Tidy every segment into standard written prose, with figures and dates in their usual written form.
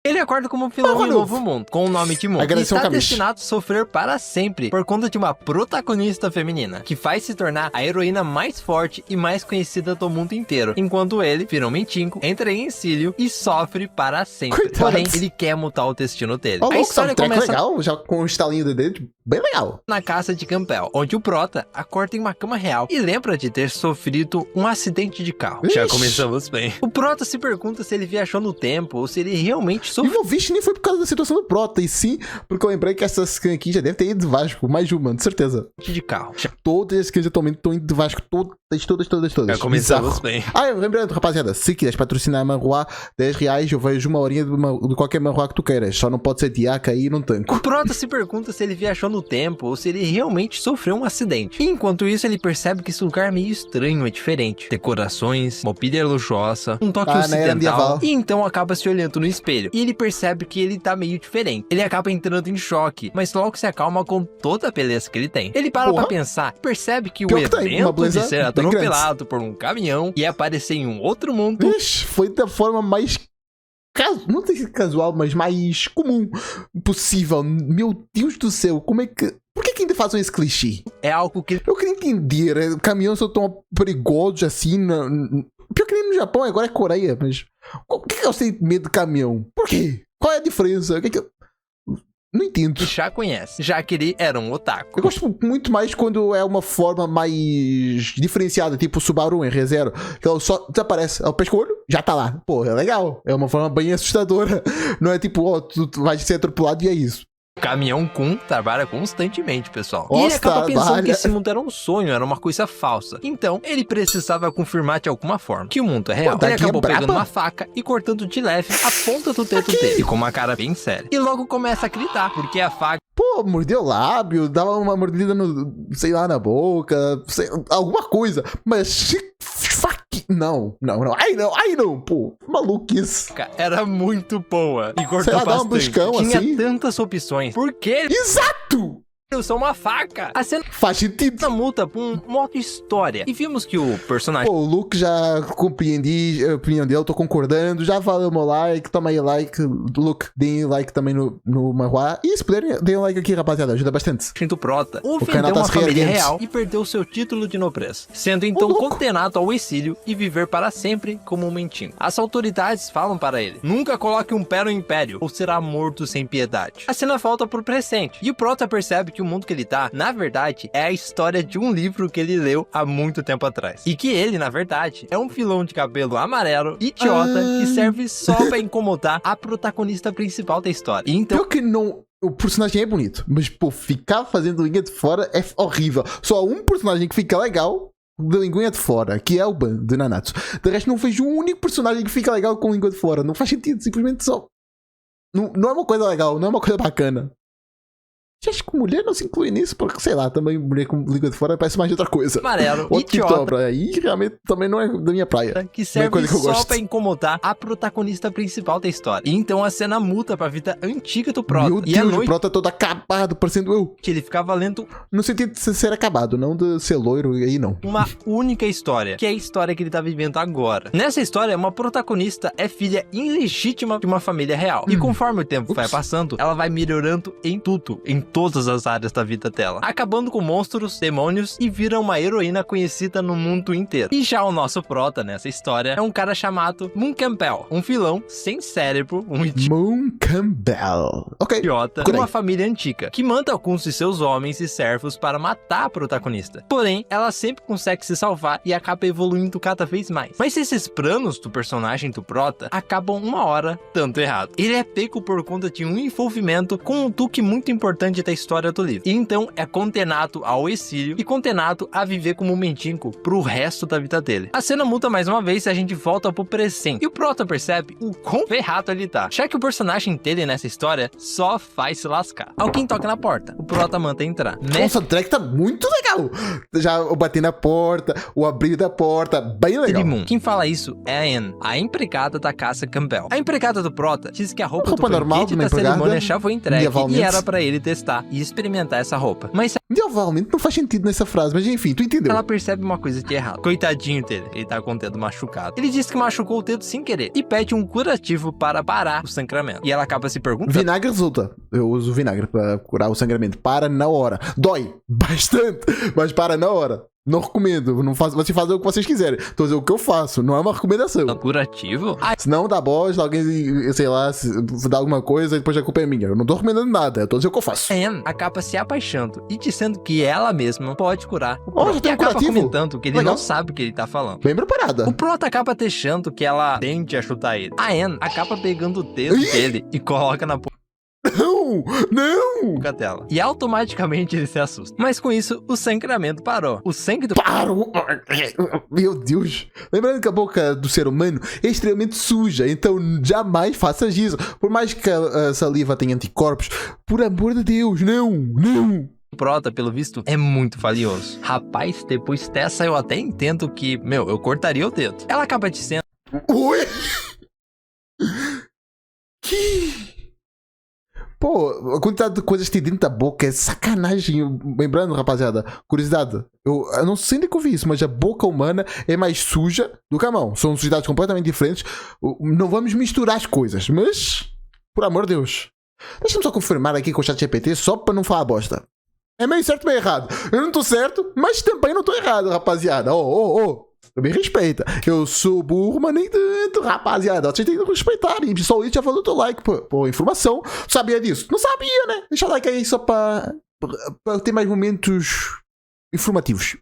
Ele acorda como um vilão em um novo mundo, com o nome de Moon, e está destinado a sofrer para sempre por conta de uma protagonista feminina, que faz se tornar a heroína mais forte e mais conhecida do mundo inteiro, enquanto ele vira um mentinco, entra em exílio e sofre para sempre. Coitado. Porém, ele quer mudar o destino dele. A história começa legal, já com o estalinho de dedo, bem legal. na casa de Campbell, onde o Prota acorda em uma cama real e lembra de ter sofrido um acidente de carro. Ixi. Já começamos bem. O Prota se pergunta se ele viajou no tempo ou se ele realmente E sofreu. o vixe nem foi por causa da situação do Prota, e sim, porque eu lembrei que essa skin aqui já deve ter ido de Vasco, mais de uma, de certeza. De carro. Já Todas as skins atualmente estão indo de Vasco, todas. começamos Bizarro. bem. Lembrando, rapaziada, se quiseres patrocinar a Manruá, 10 reais, eu vejo uma horinha de qualquer Manruá que tu queiras, só não pode ser diaca aí não tanco. O Prota se pergunta se ele viajou no tempo ou se ele realmente sofreu um acidente. E enquanto isso, ele percebe que esse lugar é meio estranho, é diferente. Decorações, mobília luxuosa, um toque Na era ocidental. medieval. E então acaba se olhando no espelho. E ele percebe que ele tá meio diferente. Ele acaba entrando em choque, mas logo se acalma com toda a beleza que ele tem. Ele para pra pensar, percebe que o Pior que tem, uma evento de beleza ser bem atropelado por um caminhão e aparecer em um outro mundo Ixi, foi da forma mais não sei se casual, mas mais comum possível. Meu Deus do céu, como é que... Por que ainda fazem esse clichê? é algo que Eu queria entender, caminhões são tão perigosos assim... Pior que nem no Japão, agora é Coreia, mas... Por que eu tenho medo de caminhão? Por quê? Qual é a diferença? O que é que eu... Não entendo. já conhece, já que ele era um otaku. Eu gosto muito mais quando é uma forma mais diferenciada, tipo o Subaru em ReZero, que ela só desaparece, ela pesca o olho, já tá lá. Pô, é legal. É uma forma bem assustadora. Não é tipo, ó, tu vai ser atropelado e é isso. O Caminhão Kun trabalha constantemente, pessoal. E ele Nossa, acaba pensando trabalha. que esse mundo era um sonho, era uma coisa falsa. Então, ele precisava confirmar de alguma forma que o mundo é real. Pô, Ele daqui é acabou pegando braba. uma faca e cortando de leve a ponta do dedo dele, com uma cara bem séria. E logo começa a gritar, porque a faca Pô, mordeu o lábio, dava uma mordida no, sei lá, na boca, alguma coisa. Mas, fuck, não. Ai não, pô, maluquice. era muito boa e cortou Sei lá, dá um bastante. buscão, Tinha assim. tantas opções. Por que ele Exato! usou uma faca? A cena Faz sentido. multa por um modo história. E vimos que o personagem Pô, o Luke já compreendi a opinião dele, tô concordando. Já valeu meu like, toma aí like. Luke, deem like também no Manhwa. E se puderem, deem um like aqui, rapaziada, ajuda bastante. do Prota canal ofendeu tá uma se família reerguendo. real e perdeu seu título de nobreza, sendo então louco. condenado ao exílio e viver para sempre como um mendigo. As autoridades falam para ele: nunca coloque um pé no império ou será morto sem piedade. A cena volta pro presente e o Prota percebe que o mundo que ele tá, na verdade, é a história de um livro que ele leu há muito tempo atrás. E que ele, na verdade, é um vilão de cabelo amarelo, idiota, que serve só pra incomodar a protagonista principal da história. E então Pior que não. O personagem é bonito, mas, pô, ficar fazendo linha de fora é horrível. Só um personagem que fica legal de linguinha de fora, que é o Ban, de Nanatsu. De resto, não vejo um único personagem que fica legal com língua de fora. Não faz sentido, simplesmente só. Não é uma coisa legal, não é uma coisa bacana. Acho que mulher não se inclui nisso, porque, sei lá, também mulher com língua de fora parece mais de outra coisa. amarelo, Outro tipo de idiota, obra. Aí realmente também não é da minha praia. que serve coisa que eu só gosto. pra incomodar a protagonista principal da história. E então a cena muda pra vida antiga do Prota. Meu E à Deus, o noite Prota todo acabado, parecendo eu. ele ficava lendo No sentido de ser acabado, não de ser loiro, e aí não. uma única história, que é a história que ele tá vivendo agora. Nessa história, uma protagonista é filha ilegítima de uma família real. E conforme o tempo vai passando, ela vai melhorando em tudo, em todas as áreas da vida dela, acabando com monstros, demônios e vira uma heroína conhecida no mundo inteiro. E já o nosso Prota nessa história é um cara chamado Moon Campbell, um vilão sem cérebro, um Moon Campbell. Ok. idiota de Procurei. uma família antiga, que manda alguns de seus homens e servos para matar a protagonista. Porém, ela sempre consegue se salvar e acaba evoluindo cada vez mais. Mas esses planos do personagem do Prota acabam uma hora dando errado. Ele é pego por conta de um envolvimento com um duque muito importante da história do livro. E então é condenado ao exílio e condenado a viver como um mendigo pro resto da vida dele. A cena muda mais uma vez e a gente volta pro presente. E o Prota percebe o quão ferrado ele tá, já que o personagem dele nessa história só faz se lascar. Alguém toca na porta, o Prota manda entrar. Nossa, o track tá muito legal. Já o bater na porta, o abrir da porta, bem legal. Moon. Quem fala isso é a Anne, a empregada da casa Campbell. A empregada do Prota diz que a roupa do normal banquete de uma da empregada, cerimônia já foi entregue e medievalmente. era pra ele testar e experimentar essa roupa. Mas Provavelmente não faz sentido nessa frase, mas enfim, tu entendeu. Ela percebe uma coisa de errado. Coitadinho dele, ele tá com o dedo machucado. Ele diz que machucou o dedo sem querer e pede um curativo para parar o sangramento. E ela acaba se perguntando: Vinagre resulta. Eu uso vinagre para curar o sangramento. Para na hora. Dói bastante, mas para na hora. Não recomendo. Não faz, você faz o que vocês quiserem. Tô dizendo o que eu faço. Não é uma recomendação. curativo? Se não dá bosta, alguém, sei lá, se dá alguma coisa, depois a culpa é minha. Eu não tô recomendando nada. Eu tô dizendo o que eu faço. Anne acaba se apaixonando e dizendo que ela mesma pode curar o Ó, Prota. já tem E um acaba curativo. comentando que ele Legal. não sabe o que ele tá falando. Bem preparada. O Prota acaba deixando que ela tente a chutar ele. A Anne acaba pegando o dedo Ih! dele e coloca na Não! Não! boca dela. E automaticamente ele se assusta. Mas com isso, o sangramento parou. O sangue do Parou! Meu Deus! Lembrando que a boca do ser humano é extremamente suja, então jamais faças isso. Por mais que a saliva tenha anticorpos, por amor de Deus, não! Não! Prota, pelo visto, é muito valioso. Rapaz, depois dessa eu até entendo que, eu cortaria o dedo. Ela acaba dizendo Oi? Que... Pô, a quantidade de coisas que tem dentro da boca é sacanagem. Lembrando, rapaziada, curiosidade, eu não sei nem que eu vi isso, mas a boca humana é mais suja do que a mão. São sujidades completamente diferentes. Não vamos misturar as coisas, mas, por amor de Deus. Deixa-me só confirmar aqui com o ChatGPT, só para não falar bosta. É meio certo, meio errado. Eu não tô certo, mas também não tô errado, rapaziada. Me respeita. Eu sou burro, mas nem tanto, rapaziada. Vocês têm que respeitar. E só isso já falou teu like. Pô, informação. Sabia disso? Não sabia, né? Deixa o like aí só pra ter mais momentos informativos.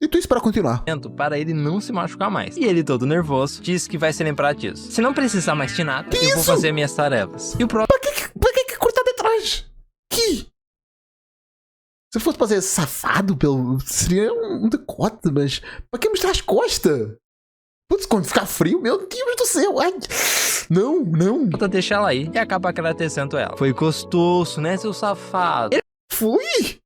E tudo isso para continuar. para ele não se machucar mais. E ele, todo nervoso, diz que vai se lembrar disso. Se não precisar mais de nada, eu vou fazer minhas tarefas. E o Prota Pra que cortar detrás? Que? Se eu fosse fazer safado, seria um decote, mas pra que mostrar as costas? Putz, quando ficar frio, meu Deus do céu, ai. Não. deixa ela aí e acaba agradecendo ela. Foi gostoso, né, seu safado? Ele Fui!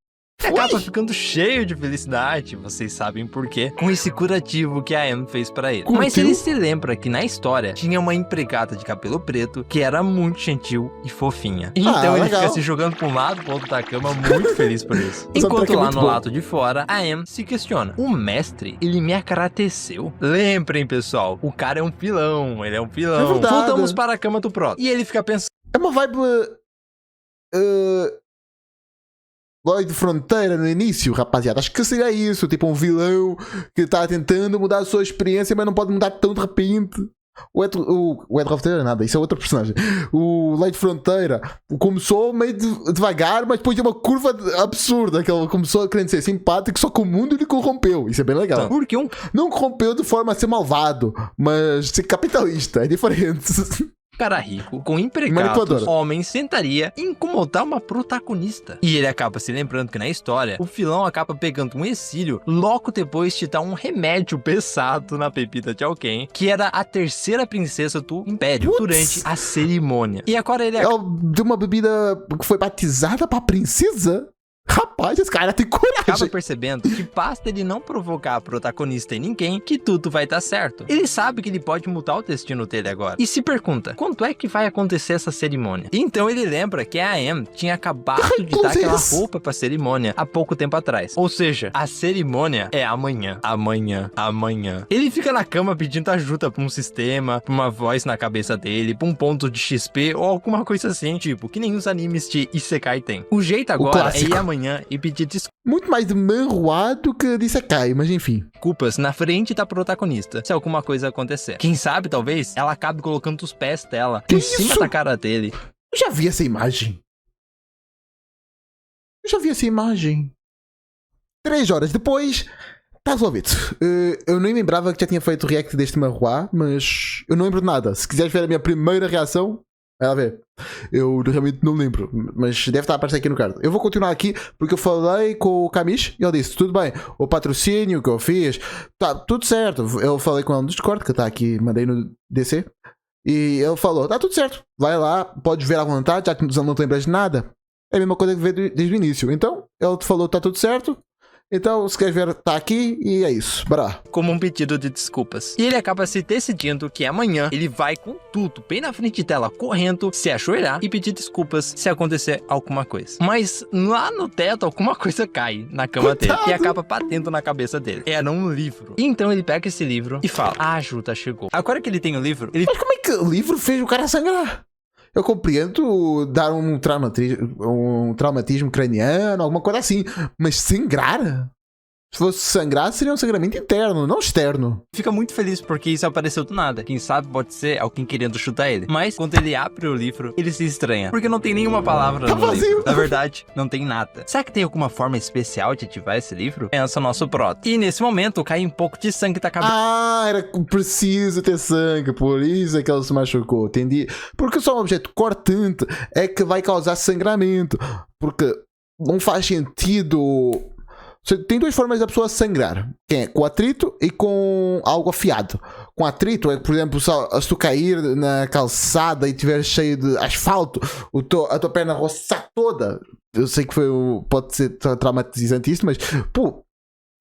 acaba ficando cheio de felicidade, vocês sabem por quê, com esse curativo que a Anne fez pra ele. Curtiu? Mas ele se lembra que na história tinha uma empregada de cabelo preto que era muito gentil e fofinha. Então ele legal. fica se jogando pra um lado pro outro da cama, muito feliz por isso. Essa Enquanto track é lá muito no boa. lado de fora, a Anne se questiona: o mestre, ele me agradeceu? Lembrem, pessoal, o cara é um pilão, ele é um pilão. É verdade. Voltamos para a cama do Prota. E ele fica pensando: É uma vibe. Lloyd Fronteira no início, rapaziada. Acho que seria isso. Tipo, um vilão que tá tentando mudar a sua experiência, mas não pode mudar tão de repente. O Ed Fronteira, nada, isso é outro personagem. O Lloyd Fronteira começou meio devagar, mas depois deu uma curva absurda. Que ele começou querendo ser simpático, só que o mundo lhe corrompeu. Isso é bem legal. porque um Não corrompeu de forma a ser malvado, mas ser capitalista. É diferente. cara rico, com Manipuladora. empregados, homem sentaria em incomodar uma protagonista. E ele acaba se lembrando que na história, o vilão acaba pegando um exílio logo depois de dar um remédio pesado na bebida de alguém, que era a terceira princesa do Império, Putz. durante a cerimônia. E agora ele Ela deu uma bebida que foi batizada pra princesa? Rapaz, esse cara tem acaba coragem. percebendo que basta ele não provocar a protagonista em ninguém que tudo vai dar certo. Ele sabe que ele pode mudar o destino dele agora. E se pergunta, quando é que vai acontecer essa cerimônia? Então ele lembra que a Anne tinha acabado de dar aquela roupa pra cerimônia há pouco tempo atrás. Ou seja, a cerimônia é amanhã. Amanhã. Ele fica na cama pedindo ajuda pra um sistema, pra uma voz na cabeça dele, pra um ponto de XP ou alguma coisa assim, tipo, que nem os animes de Isekai tem. O jeito agora é clássico. ir amanhã e pedir Muito mais de manruado que de Sekai, mas enfim. desculpas na frente da protagonista se alguma coisa acontecer. Quem sabe, talvez, ela acabe colocando os pés dela em cima isso? da cara dele. Eu já vi essa imagem. 3 horas depois, tá resolvido. Eu nem lembrava que já tinha feito o react deste manhua, mas eu não lembro de nada. Se quiseres ver a minha primeira reação, vai lá ver. Eu realmente não lembro, mas deve estar a aparecer aqui no card. Eu vou continuar aqui porque eu falei com o Kamish e ele disse: tudo bem, o patrocínio que eu fiz, tá tudo certo. Eu falei com ele no Discord, que está aqui, mandei no DC, e ele falou: tá tudo certo, vai lá, podes ver à vontade, já que não te lembras de nada. É a mesma coisa que ver desde o início. Então, ele te falou: tá tudo certo. Então, se quer ver, tá aqui e é isso. Bora lá. Como um pedido de desculpas. E ele acaba se decidindo que amanhã ele vai com tudo bem na frente dela, correndo, se ajoelhar e pedir desculpas se acontecer alguma coisa. Mas lá no teto, alguma coisa cai na cama dele e acaba batendo na cabeça dele. Era um livro. E então ele pega esse livro e fala: a ajuda chegou. Agora que ele tem o livro, ele... Mas como é que o livro fez o cara sangrar? Eu compreendo dar um traumatismo craniano, alguma coisa assim. Mas sangrar? Se fosse sangrar, seria um sangramento interno, não externo. Fica muito feliz porque isso apareceu do nada. Quem sabe pode ser alguém querendo chutar ele. Mas quando ele abre o livro, ele se estranha. Porque não tem nenhuma palavra no livro. Na verdade, não tem nada. Será que tem alguma forma especial de ativar esse livro? Pensa o nosso prota. E nesse momento, cai um pouco de sangue da cabeça. Ah, era preciso ter sangue. Por isso é que ela se machucou. Entendi. Porque só um objeto cortante é que vai causar sangramento. Porque não faz sentido... Tem duas formas da pessoa sangrar, que é com atrito e com algo afiado. Com atrito é, por exemplo, se tu cair na calçada e tiver cheio de asfalto, a tua perna roçar toda. Eu sei que pode ser traumatizante isso, mas pô,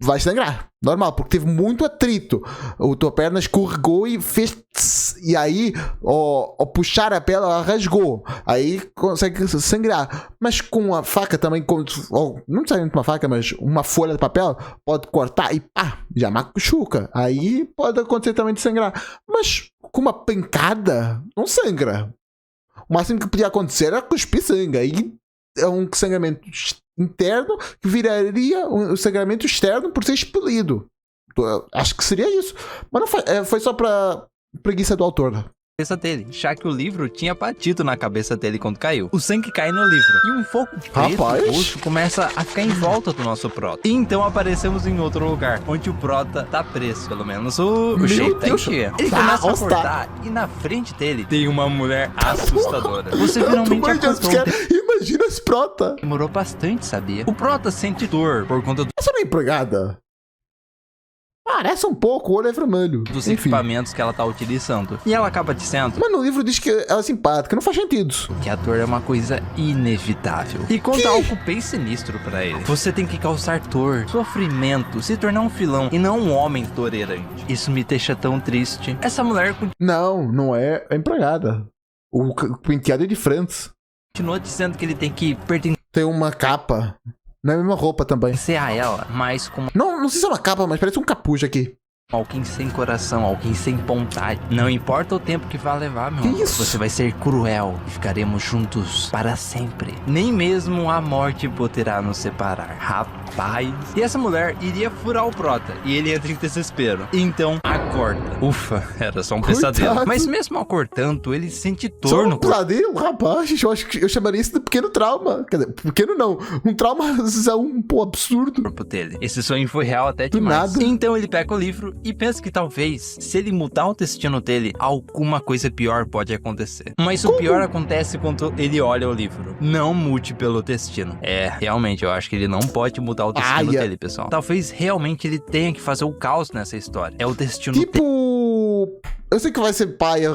vai sangrar, normal, porque teve muito atrito. A tua perna escorregou e fez tss, e aí ao puxar a pele ela rasgou, aí consegue sangrar. Mas com a faca também, não necessariamente uma faca, mas uma folha de papel pode cortar e pá, já machuca. Aí pode acontecer também de sangrar. Mas com uma pancada não sangra. O máximo que podia acontecer era cuspir sangue. Aí é um sangramento interno que viraria um sangramento externo por ser expelido. Acho que seria isso. Mas não foi, foi só pra preguiça do autor. Cabeça dele, já que o livro tinha batido na cabeça dele quando caiu. O sangue cai no livro e um fogo preto roxo começa a ficar em volta do nosso prota. E então aparecemos em outro lugar, onde o prota tá preso, pelo menos o jeito tá em dia. Ele começa a cortar e na frente dele tem uma mulher assustadora. Você finalmente acordou. Imagina esse prota. Demorou bastante, sabia? O prota sente dor por conta Essa não é empregada? Parece um pouco, o olho é vermelho. Dos equipamentos que ela tá utilizando. E ela acaba dizendo... Mas no livro diz que ela é simpática, não faz sentido. Que a dor é uma coisa inevitável. E conta algo bem sinistro pra ele. Você tem que causar dor, sofrimento, se tornar um vilão e não um homem tolerante. Isso me deixa tão triste. Essa mulher... Não é a empregada. O penteado é diferente. Continua dizendo que ele tem que pertencer... Tem uma capa... Na mesma roupa também. Ser a ela, mas como... Não sei se é uma capa, mas parece um capuz aqui. Alguém sem coração, alguém sem vontade. Não importa o tempo que vai levar, meu amor. Você vai ser cruel e ficaremos juntos para sempre. Nem mesmo a morte poderá nos separar. Rapaz. E essa mulher iria furar o prota. E ele entra em desespero. Então, acorda. Ufa, era só um pesadelo. Mas mesmo acordando, ele sente dor no corpo. Pesadelo? Rapaz, eu acho que eu chamaria isso de pequeno trauma. Quer dizer, pequeno não. Um trauma um pô, absurdo. Corpo dele. Esse sonho foi real até demais. Nada. Então ele pega o livro e pensa que talvez, se ele mudar o destino dele, alguma coisa pior pode acontecer. Mas o pior acontece quando ele olha o livro. Não mude pelo destino. Realmente, eu acho que ele não pode mudar o destino dele, pessoal. Talvez realmente ele tenha que fazer o caos nessa história. É o destino dele. Eu sei que vai ser paia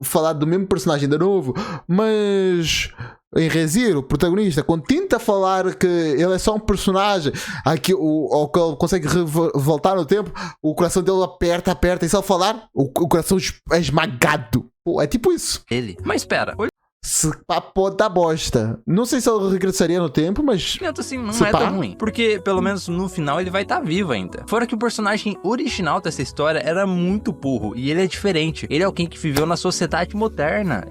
falar do mesmo personagem de novo, mas em Re:Zero, o protagonista, quando tenta falar que ele é só um personagem, aqui, ou que ele consegue voltar no tempo, o coração dele aperta, e se ele falar, o coração é esmagado. Pô, é tipo isso. Mas espera, se papo da bosta. Não sei se ele regressaria no tempo, mas... assim, não é tão ruim. Porque, pelo menos no final, ele vai estar vivo ainda. Fora que o personagem original dessa história era muito burro. E ele é diferente. Ele é alguém que viveu na sociedade moderna.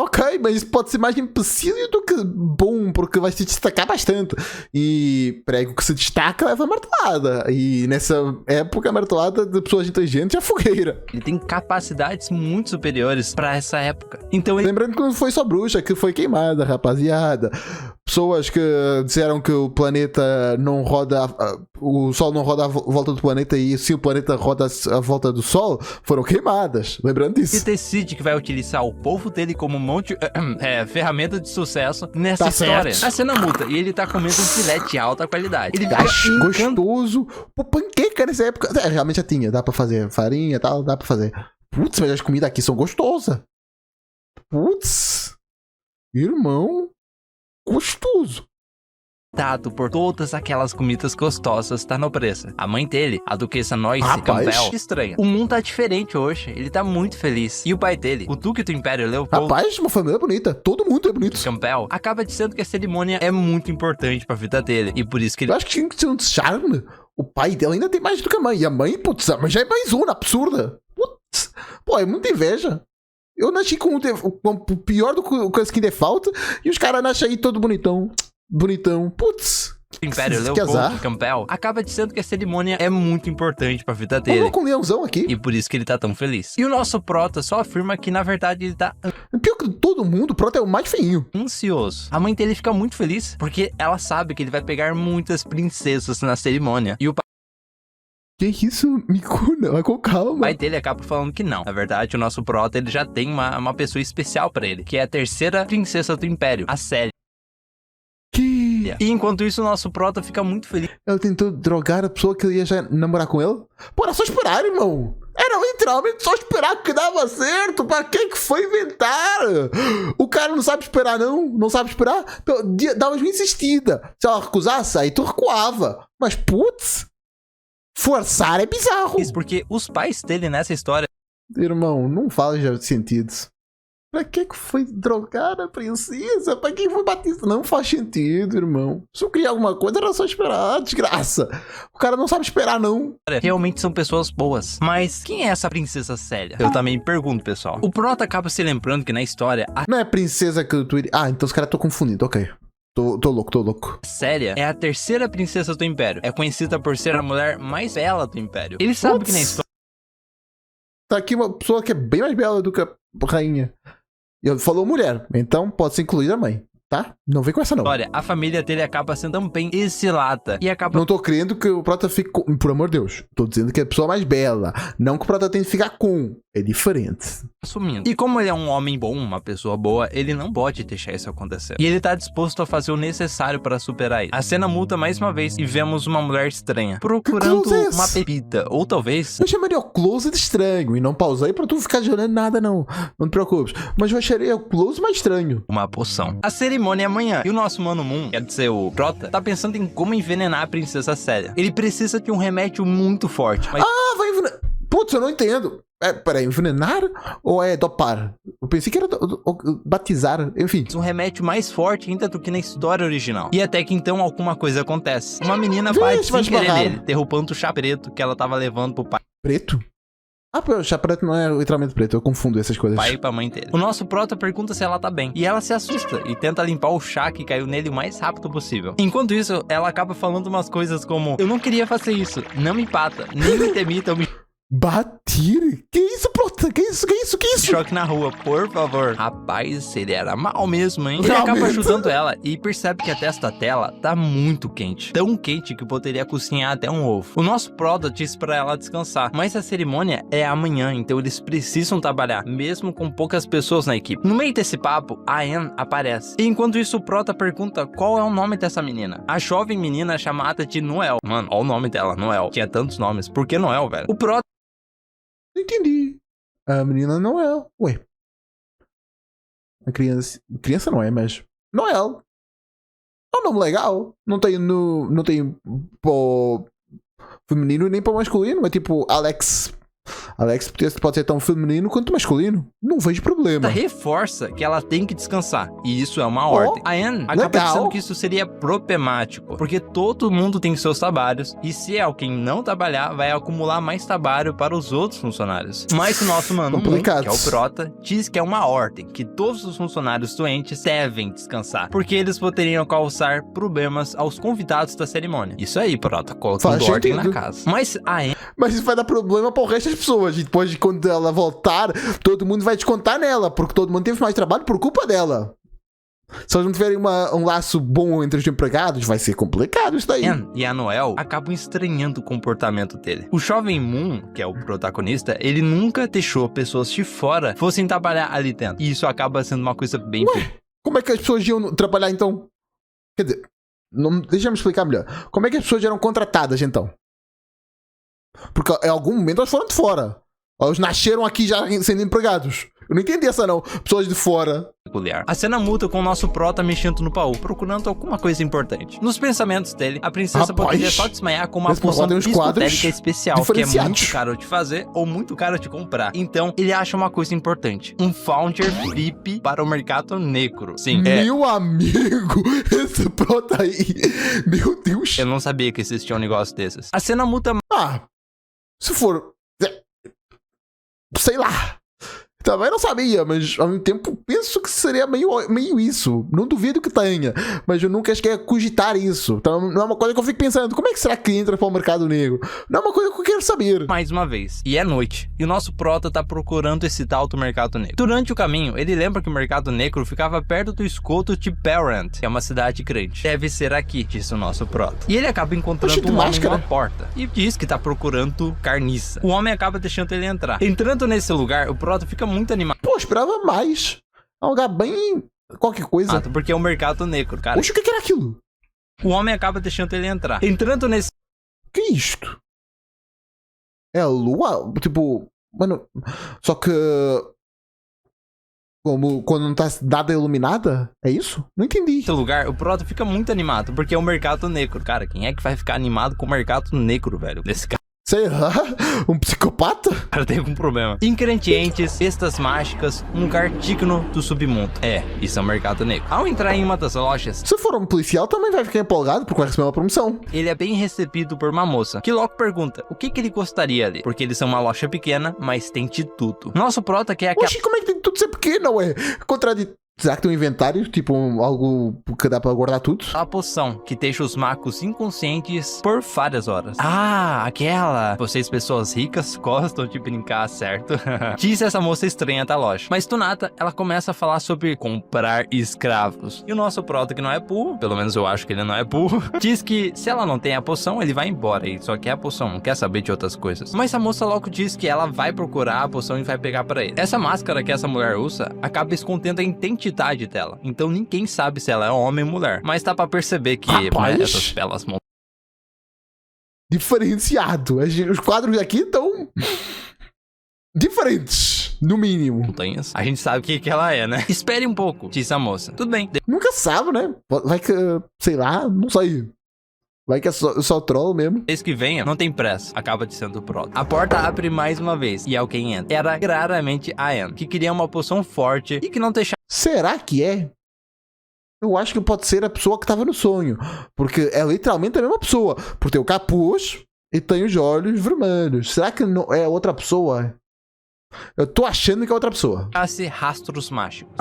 Ok, mas isso pode ser mais empecilho do que bom, porque vai se destacar bastante. E prego que se destaca leva a martelada. E nessa época, a martelada de pessoas inteligentes é fogueira. Ele tem capacidades muito superiores pra essa época. Então ele... Lembrando que não foi só bruxa que foi queimada, rapaziada. Pessoas que disseram que o planeta não roda... O Sol não roda à volta do planeta e sim o planeta roda à volta do Sol, foram queimadas. Lembrando disso. Ele decide que vai utilizar o povo dele como ferramenta de sucesso nessa história. A cena muda e ele tá comendo um filé de alta qualidade. Ele fica gostoso. Pô, panqueca nessa época. Realmente já tinha. Dá pra fazer farinha e tal, dá pra fazer. Putz, mas as comidas aqui são gostosas. Putz. Irmão. Gostoso. Dado por todas aquelas comidas gostosas da nobreza. A mãe dele, a duquesa Noyce Campbell, estranha. O mundo tá diferente hoje, ele tá muito feliz. E o pai dele, o duque do Império Leopold, Rapaz, uma família bonita. Todo mundo é bonito. Campbell, acaba dizendo que a cerimônia é muito importante pra vida dele. E por isso que ele Eu acho que tinha que ser um charme. O pai dela ainda tem mais do que a mãe. E a mãe, putz, a mãe já é maisona, absurda. Putz, pô, é muita inveja. Eu nasci com o pior do que o que ainda falta. E os caras nascem aí todo bonitão. Bonitão. Putz. Império Que azar. Leopold Campbell acaba dizendo que a cerimônia é muito importante pra vida dele. Falou com um leãozão aqui. E por isso que ele tá tão feliz. E o nosso prota só afirma que na verdade ele tá Pior que todo mundo, o Prota é o mais feinho. ansioso. A mãe dele fica muito feliz porque ela sabe que ele vai pegar muitas princesas na cerimônia. E o Que isso, Mikuna? Vai com calma. pai dele acaba falando que não. Na verdade, o nosso prota ele já tem uma pessoa especial pra ele, que é a terceira princesa do Império, a Célia. Que... E enquanto isso, o nosso prota fica muito feliz. Ela tentou drogar a pessoa que ia já namorar com ele? Pô, era só esperar, irmão. Era literalmente só esperar que dava certo. Pra que foi inventar? O cara não sabe esperar, não. Não sabe esperar. Dava uma insistida. Se ela recusasse, aí tu recuava. Mas, putz, forçar é bizarro. Isso porque os pais dele nessa história Irmão, não fala já de sentidos. Pra que foi drogar a princesa? Pra que foi batizar? Não faz sentido, irmão. Se eu criar alguma coisa, era só esperar. Desgraça. O cara não sabe esperar, não. realmente são pessoas boas. Mas quem é essa princesa Célia? Eu também me pergunto, pessoal. O prota acaba se lembrando que na história, a Não é princesa que eu tô... Ah, então os caras estão confundindo. Ok. Tô louco. Célia é a terceira princesa do Império. É conhecida por ser a mulher mais bela do Império. Ele sabe que na história Tá aqui uma pessoa que é bem mais bela do que a rainha. E ele falou mulher, então pode ser incluída a mãe, tá? Não vem com essa não. a família dele acaba sendo também exilada. E acaba Não tô crendo que o Prota fique com... Por amor de Deus. Tô dizendo que é a pessoa mais bela. Não que o Prota tem que ficar com. É diferente. assumindo. E como ele é um homem bom, uma pessoa boa, ele não pode deixar isso acontecer. E ele tá disposto a fazer o necessário para superar isso. A cena muda mais uma vez e vemos uma mulher estranha procurando close é esse? uma pepita. Ou talvez Eu chamaria o close de estranho. E não pausei pra tu ficar olhando nada, não. Não te preocupes. Mas eu acharia o close mais estranho. uma poção. A cerimônia é amanhã. E o nosso Mano Moon, quer dizer, o Prota, tá pensando em como envenenar a princesa Célia. Ele precisa de um remédio muito forte. Mas Ah, vai envenenar. Putz, eu não entendo. Peraí, envenenar ou é dopar? Eu pensei que era batizar. Enfim. um remédio mais forte ainda do que na história original. E até que então alguma coisa acontece. Uma menina bate Vixe, vai sem querer esbarrar. nele, derrubando o chá preto que ela tava levando pro pai Preto? Ah, pô, chá preto não é literalmente preto. Eu confundo essas coisas. e pra mãe dele. O nosso prota pergunta se ela tá bem. E ela se assusta e tenta limpar o chá que caiu nele o mais rápido possível. Enquanto isso, ela acaba falando umas coisas como: eu não queria fazer isso, não me pata, nem me temita, eu me Batir? Que isso, Prota? Que isso? choque na rua, por favor. Rapaz, ele era mal mesmo, hein? Ele Realmente. acaba ajudando ela e percebe que a testa dela tá muito quente. Tão quente que poderia cozinhar até um ovo. O nosso prota diz pra ela descansar, mas a cerimônia é amanhã, então eles precisam trabalhar, mesmo com poucas pessoas na equipe. No meio desse papo, a Anne aparece. E enquanto isso, o prota pergunta qual é o nome dessa menina. A jovem menina é chamada de Noel. Mano, olha o nome dela, Noel. Tinha tantos nomes. Por que Noel, velho? O prota Não entendi. A menina não é. Ué. A criança. Criança não é, mas. Noel. É um nome legal. Não tem no. Não tem pro feminino nem pro masculino. É tipo Alex. Alex pode ser tão feminino quanto masculino. Não vejo problema. reforça que ela tem que descansar. E isso é uma ordem. A Anne acaba legal. dizendo que isso seria problemático, porque todo mundo tem seus trabalhos, e se alguém não trabalhar, vai acumular mais trabalho para os outros funcionários. Mas o nosso Mano Moon, Complicado. que é o Prota, diz que é uma ordem, que todos os funcionários doentes devem descansar, porque eles poderiam causar problemas aos convidados da cerimônia. Isso aí, Prota, colocando Faz ordem sentido. na casa. Mas a Anne Mas isso vai dar problema pro resto das pessoas. E depois de quando ela voltar, todo mundo vai descontar nela. Porque todo mundo teve mais trabalho por culpa dela. Se eles não tiverem um laço bom entre os empregados, vai ser complicado isso daí. Anne e a Noel acabam estranhando o comportamento dele. O jovem Moon, que é o protagonista, ele nunca deixou pessoas de fora fossem trabalhar ali dentro. E isso acaba sendo uma coisa bem feita. Como é que as pessoas iam trabalhar então? Quer dizer, deixa eu me explicar melhor. Como é que as pessoas eram contratadas então? Porque em algum momento elas foram de fora. Elas nasceram aqui já sendo empregados. Eu não entendi essa não. Pessoas de fora. Peculiar. A cena muda com o nosso prota mexendo no baú, procurando alguma coisa importante. Nos pensamentos dele, a princesa poderia só desmaiar com uma poção psicotélica especial, que é muito caro de fazer ou muito caro de comprar. Então, ele acha uma coisa importante. Um Founder VIP para o mercado negro. Sim, Meu amigo, esse prota aí. Meu Deus. Eu não sabia que existia um negócio desses. A cena muda... Se for... sei lá. Também não sabia, mas ao mesmo tempo penso que seria meio isso. Não duvido que tenha, mas eu nunca cheguei a cogitar isso. Então não é uma coisa que eu fico pensando, como é que será que entra para o mercado negro? Não é uma coisa que eu quero saber. Mais uma vez, e é noite, e o nosso prota tá procurando esse tal do mercado negro. Durante o caminho, ele lembra que o mercado negro ficava perto do esgoto de Parent, que é uma cidade grande. Deve ser aqui, disse o nosso prota. E ele acaba encontrando um homem numa porta, e diz que tá procurando carniça. O homem acaba deixando ele entrar. Entrando nesse lugar, o prota fica muito animado. Pô, esperava mais. É um lugar bem... qualquer coisa. Porque é um mercado negro, cara. Oxe, o que era aquilo? O homem acaba deixando ele entrar. Entrando nesse... Que é isto? É a lua? Tipo... Mano... Só que... Como quando não tá dada iluminada? É isso? Não entendi. Nesse lugar, o prota fica muito animado, porque é um mercado negro. Cara, quem é que vai ficar animado com o mercado negro, velho? Nesse cara. Sei lá, um psicopata? O cara tem algum problema. Ingredientes, cestas mágicas, um lugar digno do submundo. Isso é um mercado negro. Ao entrar em uma das lojas... Se for um policial, também vai ficar empolgado porque vai receber uma promoção. Ele é bem recebido por uma moça, que logo pergunta o que ele gostaria ali. Porque eles são uma loja pequena, mas tem de tudo. Nosso prota quer aquela... Oxi, como é que tem tudo ser pequeno, ué? Será que tem um inventário? Tipo, algo que dá pra guardar tudo? A poção, que deixa os macos inconscientes por várias horas. Aquela! Vocês, pessoas ricas, gostam de brincar, certo? Diz essa moça estranha da loja. Mas do nada, ela começa a falar sobre comprar escravos. E o nosso prota, que não é burro, pelo menos eu acho que ele não é burro, diz que se ela não tem a poção, ele vai embora e só quer a poção, não quer saber de outras coisas. Mas a moça logo diz que ela vai procurar a poção e vai pegar pra ele. Essa máscara que essa mulher usa acaba escondendo a identidade dela. Então ninguém sabe se ela é homem ou mulher. Mas dá pra perceber que essas belas mãos. Diferenciado. Os quadros aqui estão diferentes, no mínimo. Montanhas. A gente sabe o que ela é, né? Espere um pouco, disse a moça. Tudo bem. Nunca sabe, né? Vai que, sei lá, não sei. Vai que é só troll mesmo. Desde que venha, não tem pressa. Acaba dizendo o prota. A porta abre mais uma vez e alguém entra. Era claramente a Anne, que queria uma poção forte e que não deixava... Será que é? Eu acho que pode ser a pessoa que tava no sonho. Porque é literalmente a mesma pessoa. Porque tem o capuz e tem os olhos vermelhos. Será que não é outra pessoa? Eu tô achando que é outra pessoa. Rastros mágicos.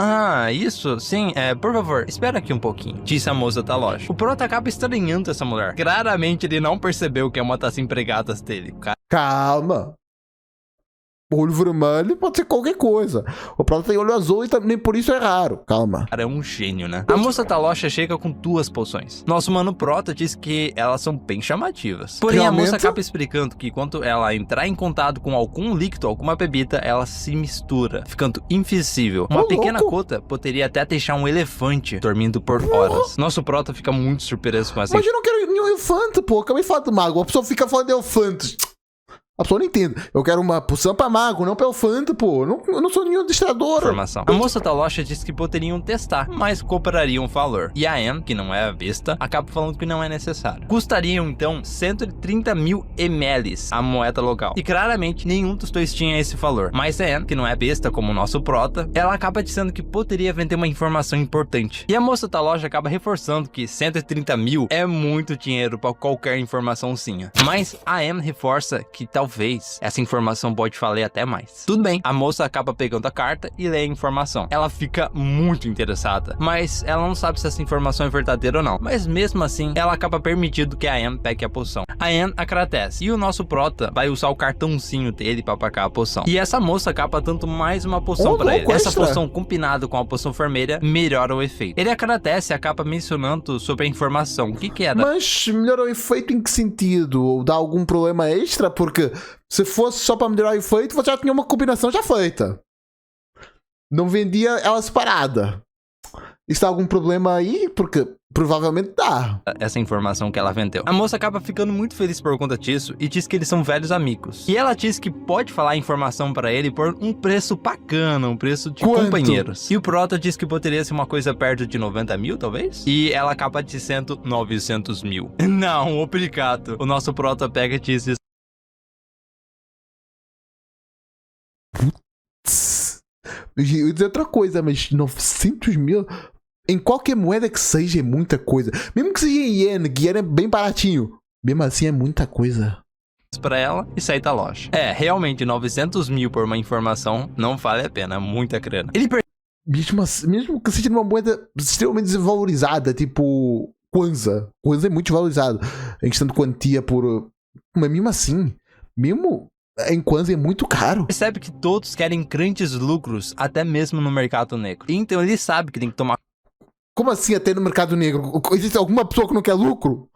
Isso? Sim, por favor, espera aqui um pouquinho, disse a moça da loja. O prota acaba estranhando essa mulher. Claramente ele não percebeu que é uma das empregadas dele. Calma. Olho vermelho pode ser qualquer coisa. O prota tem olho azul e nem por isso é raro. Calma. Cara, é um gênio, né? A moça da loja chega com 2 poções. Nosso mano prota diz que elas são bem chamativas. Porém, a moça acaba explicando que quando ela entrar em contato com algum líquido, alguma bebida, ela se mistura, ficando invisível. Uma pequena gota poderia até deixar um elefante dormindo por horas. Nosso prota fica muito surpreso com essa... Mas eu não quero nenhum elefante, pô. Acabei de falar do mago. A pessoa fica falando de elefante. A pessoa não entende. Eu quero uma poção pra mago, não pra elefante, pô. Eu não sou nenhum distrador. A moça da loja disse que poderiam testar, mas cobrariam um valor. E a Anne, que não é a besta, acaba falando que não é necessário. Custariam, então, 130 mil ml a moeda local. E claramente, nenhum dos dois tinha esse valor. Mas a Anne, que não é besta como o nosso prota, ela acaba dizendo que poderia vender uma informação importante. E a moça da loja acaba reforçando que 130 mil é muito dinheiro pra qualquer informaçãozinha. Mas a Anne reforça que talvez essa informação pode valer até mais. Tudo bem, a moça acaba pegando a carta e lê a informação. Ela fica muito interessada, mas ela não sabe se essa informação é verdadeira ou não. Mas mesmo assim, ela acaba permitindo que a Anne pegue a poção. A Anne agradece e o nosso prota vai usar o cartãozinho dele pra pagar a poção. E essa moça acaba dando mais uma poção pra ele. Essa poção combinada com a poção vermelha melhora o efeito. Ele agradece e acaba mencionando sobre a informação. O que era? Mas melhora o efeito em que sentido? Ou dá algum problema extra? Porque se fosse só pra melhorar o efeito, você já tinha uma combinação já feita. Não vendia ela separada. Está algum problema aí? Porque Provavelmente dá. Essa informação que ela vendeu. A moça acaba ficando muito feliz por conta disso e diz que eles são velhos amigos. E ela diz que pode falar a informação pra ele por um preço bacana, um preço de Quanto? companheiros. E o Prota diz que poderia ser uma coisa perto de 90 mil, talvez? E ela acaba dizendo 900 mil. Não, obrigado. O nosso Prota pega e diz isso. Eu ia dizer outra coisa, mas 900 mil... Em qualquer moeda que seja, é muita coisa. Mesmo que seja em yen, que yen é bem baratinho. Mesmo assim, é muita coisa. Pra ela e sai da loja. É, realmente, 900 mil por uma informação não vale a pena, é muita grana. Ele Mesmo que seja numa moeda extremamente desvalorizada, tipo Kwanza. Kwanza é muito valorizado em questão de quantia por... Mas mesmo assim, mesmo em Kwanza é muito caro. percebe que todos querem grandes lucros, até mesmo no mercado negro. Então ele sabe que tem que tomar Como assim até no mercado negro? Existe alguma pessoa que não quer lucro?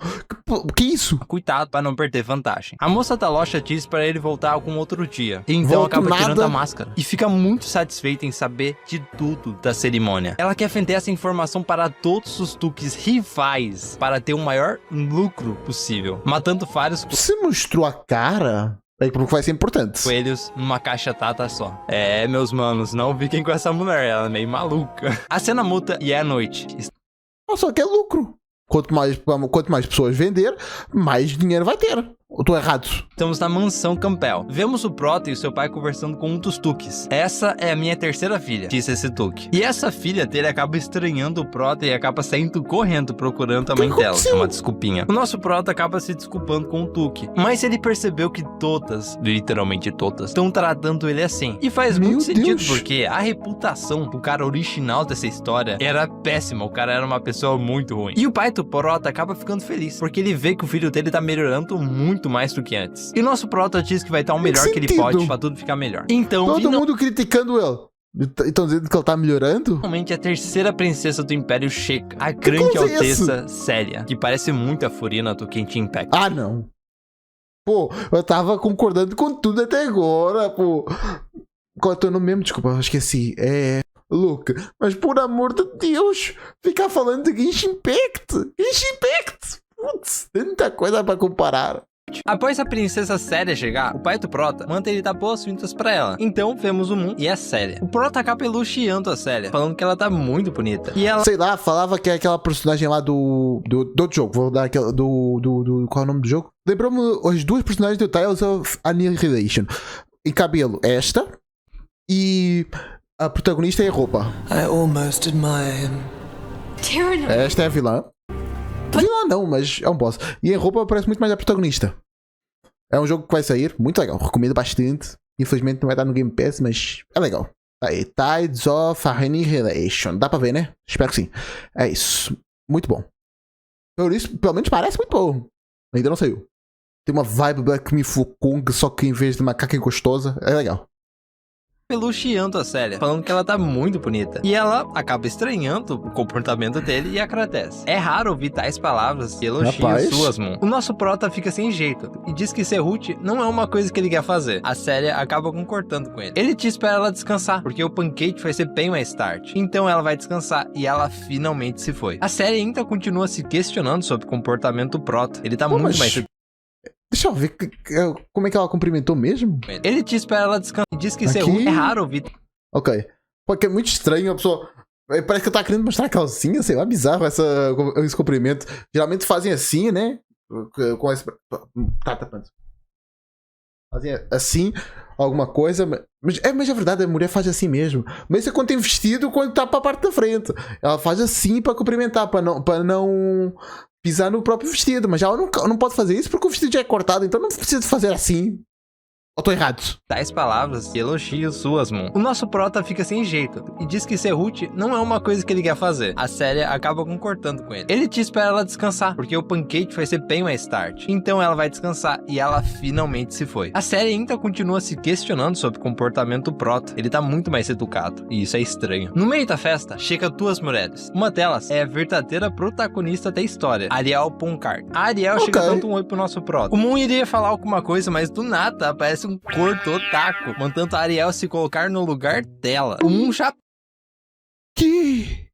Que isso? cuidado para não perder vantagem. A moça da loja diz para ele voltar algum outro dia. Então Volto acaba nada. tirando a máscara. E fica muito satisfeita em saber de tudo da cerimônia. Ela quer vender essa informação para todos os tuques rivais, para ter o maior lucro possível. Matando vários Você mostrou a cara? É porque vai ser importante. coelhos numa caixa tata só. É, meus manos, não fiquem com essa mulher, ela é meio maluca. A cena muda e é a noite. Só quer lucro. Quanto mais pessoas vender, mais dinheiro vai ter. Eu tô errado. Estamos na mansão Campbell. Vemos o Prota e o seu pai conversando com um dos tuques. Essa é a minha terceira filha, disse esse tuque. E essa filha dele acaba estranhando o Prota e acaba saindo correndo procurando a mãe dela. aconteceu? Uma desculpinha. O nosso Prota acaba se desculpando com o tuque. Mas ele percebeu que todas, literalmente todas, estão tratando ele assim. E faz Meu muito sentido Deus. porque a reputação do cara original dessa história era péssima. O cara era uma pessoa muito ruim. E o pai do Prota acaba ficando feliz porque ele vê que o filho dele tá melhorando muito mais do que antes. E nosso Prota diz que vai dar o melhor que ele sentido. pode pra tudo ficar melhor. Então, Todo mundo criticando ele. Estão dizendo que ele tá melhorando? finalmente a terceira princesa do Império chega, a grande coisa é alteza Célia, que parece muito a Furina do Genshin Impact. Ah, não. Pô, eu tava concordando com tudo até agora, pô. Qual é o teu nome mesmo? Desculpa, eu esqueci. Luke, mas por amor de Deus, ficar falando de Genshin Impact. Genshin Impact. Putz, tanta coisa pra comparar. Após a princesa Célia chegar, o pai do Prota manda ele dar boas-vindas pra ela. Então vemos o Moon e a Célia. O Prota acaba elogiando a Célia, falando que ela tá muito bonita. E ela Sei lá, falava que é aquela personagem lá do outro jogo. Vou dar aquela qual é o nome do jogo? Lembrou-me as duas personagens do Tales of Annihilation. Em cabelo, esta. E a protagonista é a roupa. I almost admire him. Tyranno. Esta é a vilã. Vilã não, mas é um boss. E em roupa parece muito mais a protagonista. É um jogo que vai sair, muito legal. Recomendo bastante. Infelizmente não vai estar no Game Pass, mas é legal. Aí, Tides of Annihilation. Dá pra ver, né? Espero que sim. É isso. Muito bom. Pelo menos parece muito bom. Ainda não saiu. Tem uma vibe Black Myth Wukong, só que em vez de macaca gostosa, é legal. elogiando a Célia, falando que ela tá muito bonita. E ela acaba estranhando o comportamento dele e agradece. É raro ouvir tais palavras e elogios Rapaz. suas, Moon. O nosso Prota fica sem jeito e diz que Serruti não é uma coisa que ele quer fazer. A Célia acaba concordando com ele. Ele diz pra ela descansar, porque o pancake vai ser bem mais tarde. Então ela vai descansar e ela finalmente se foi. A Célia ainda continua se questionando sobre o comportamento do Prota. Ele tá Pô, muito mas mais... Deixa eu ver como é que ela cumprimentou mesmo. Ele diz pra ela descansar e diz que Aqui. Serruti é raro ouvir Ok. Porque é muito estranho a pessoa. Parece que tá querendo mostrar a calcinha, sei lá, bizarro esse cumprimento. Geralmente fazem assim, né? Com esse. Tá tapando. Fazem assim, alguma coisa. Mas a verdade, a mulher faz assim mesmo. Mas isso é quando tem vestido, quando tá pra parte da frente. Ela faz assim pra cumprimentar, pra não pisar no próprio vestido. Mas ela não pode fazer isso porque o vestido já é cortado, então não precisa fazer assim. Ou tô errado? tais palavras e elogios suas, Moon. O nosso Prota fica sem jeito e diz que Serruti não é uma coisa que ele quer fazer. A Célia acaba concordando com ele. Ele diz pra ela descansar, porque o pancake vai ser bem mais tarde. Então ela vai descansar e ela finalmente se foi. A Célia ainda continua se questionando sobre o comportamento do Prota. Ele tá muito mais educado e isso é estranho. No meio da festa, chega duas mulheres. Uma delas é a verdadeira protagonista da história, Ariel Ponkart. A Ariel chega dando um oi pro nosso Prota. O Moon iria falar alguma coisa, mas do nada aparece um corto otaku, mandando a Ariel se colocar no lugar dela. O Moon já... Que?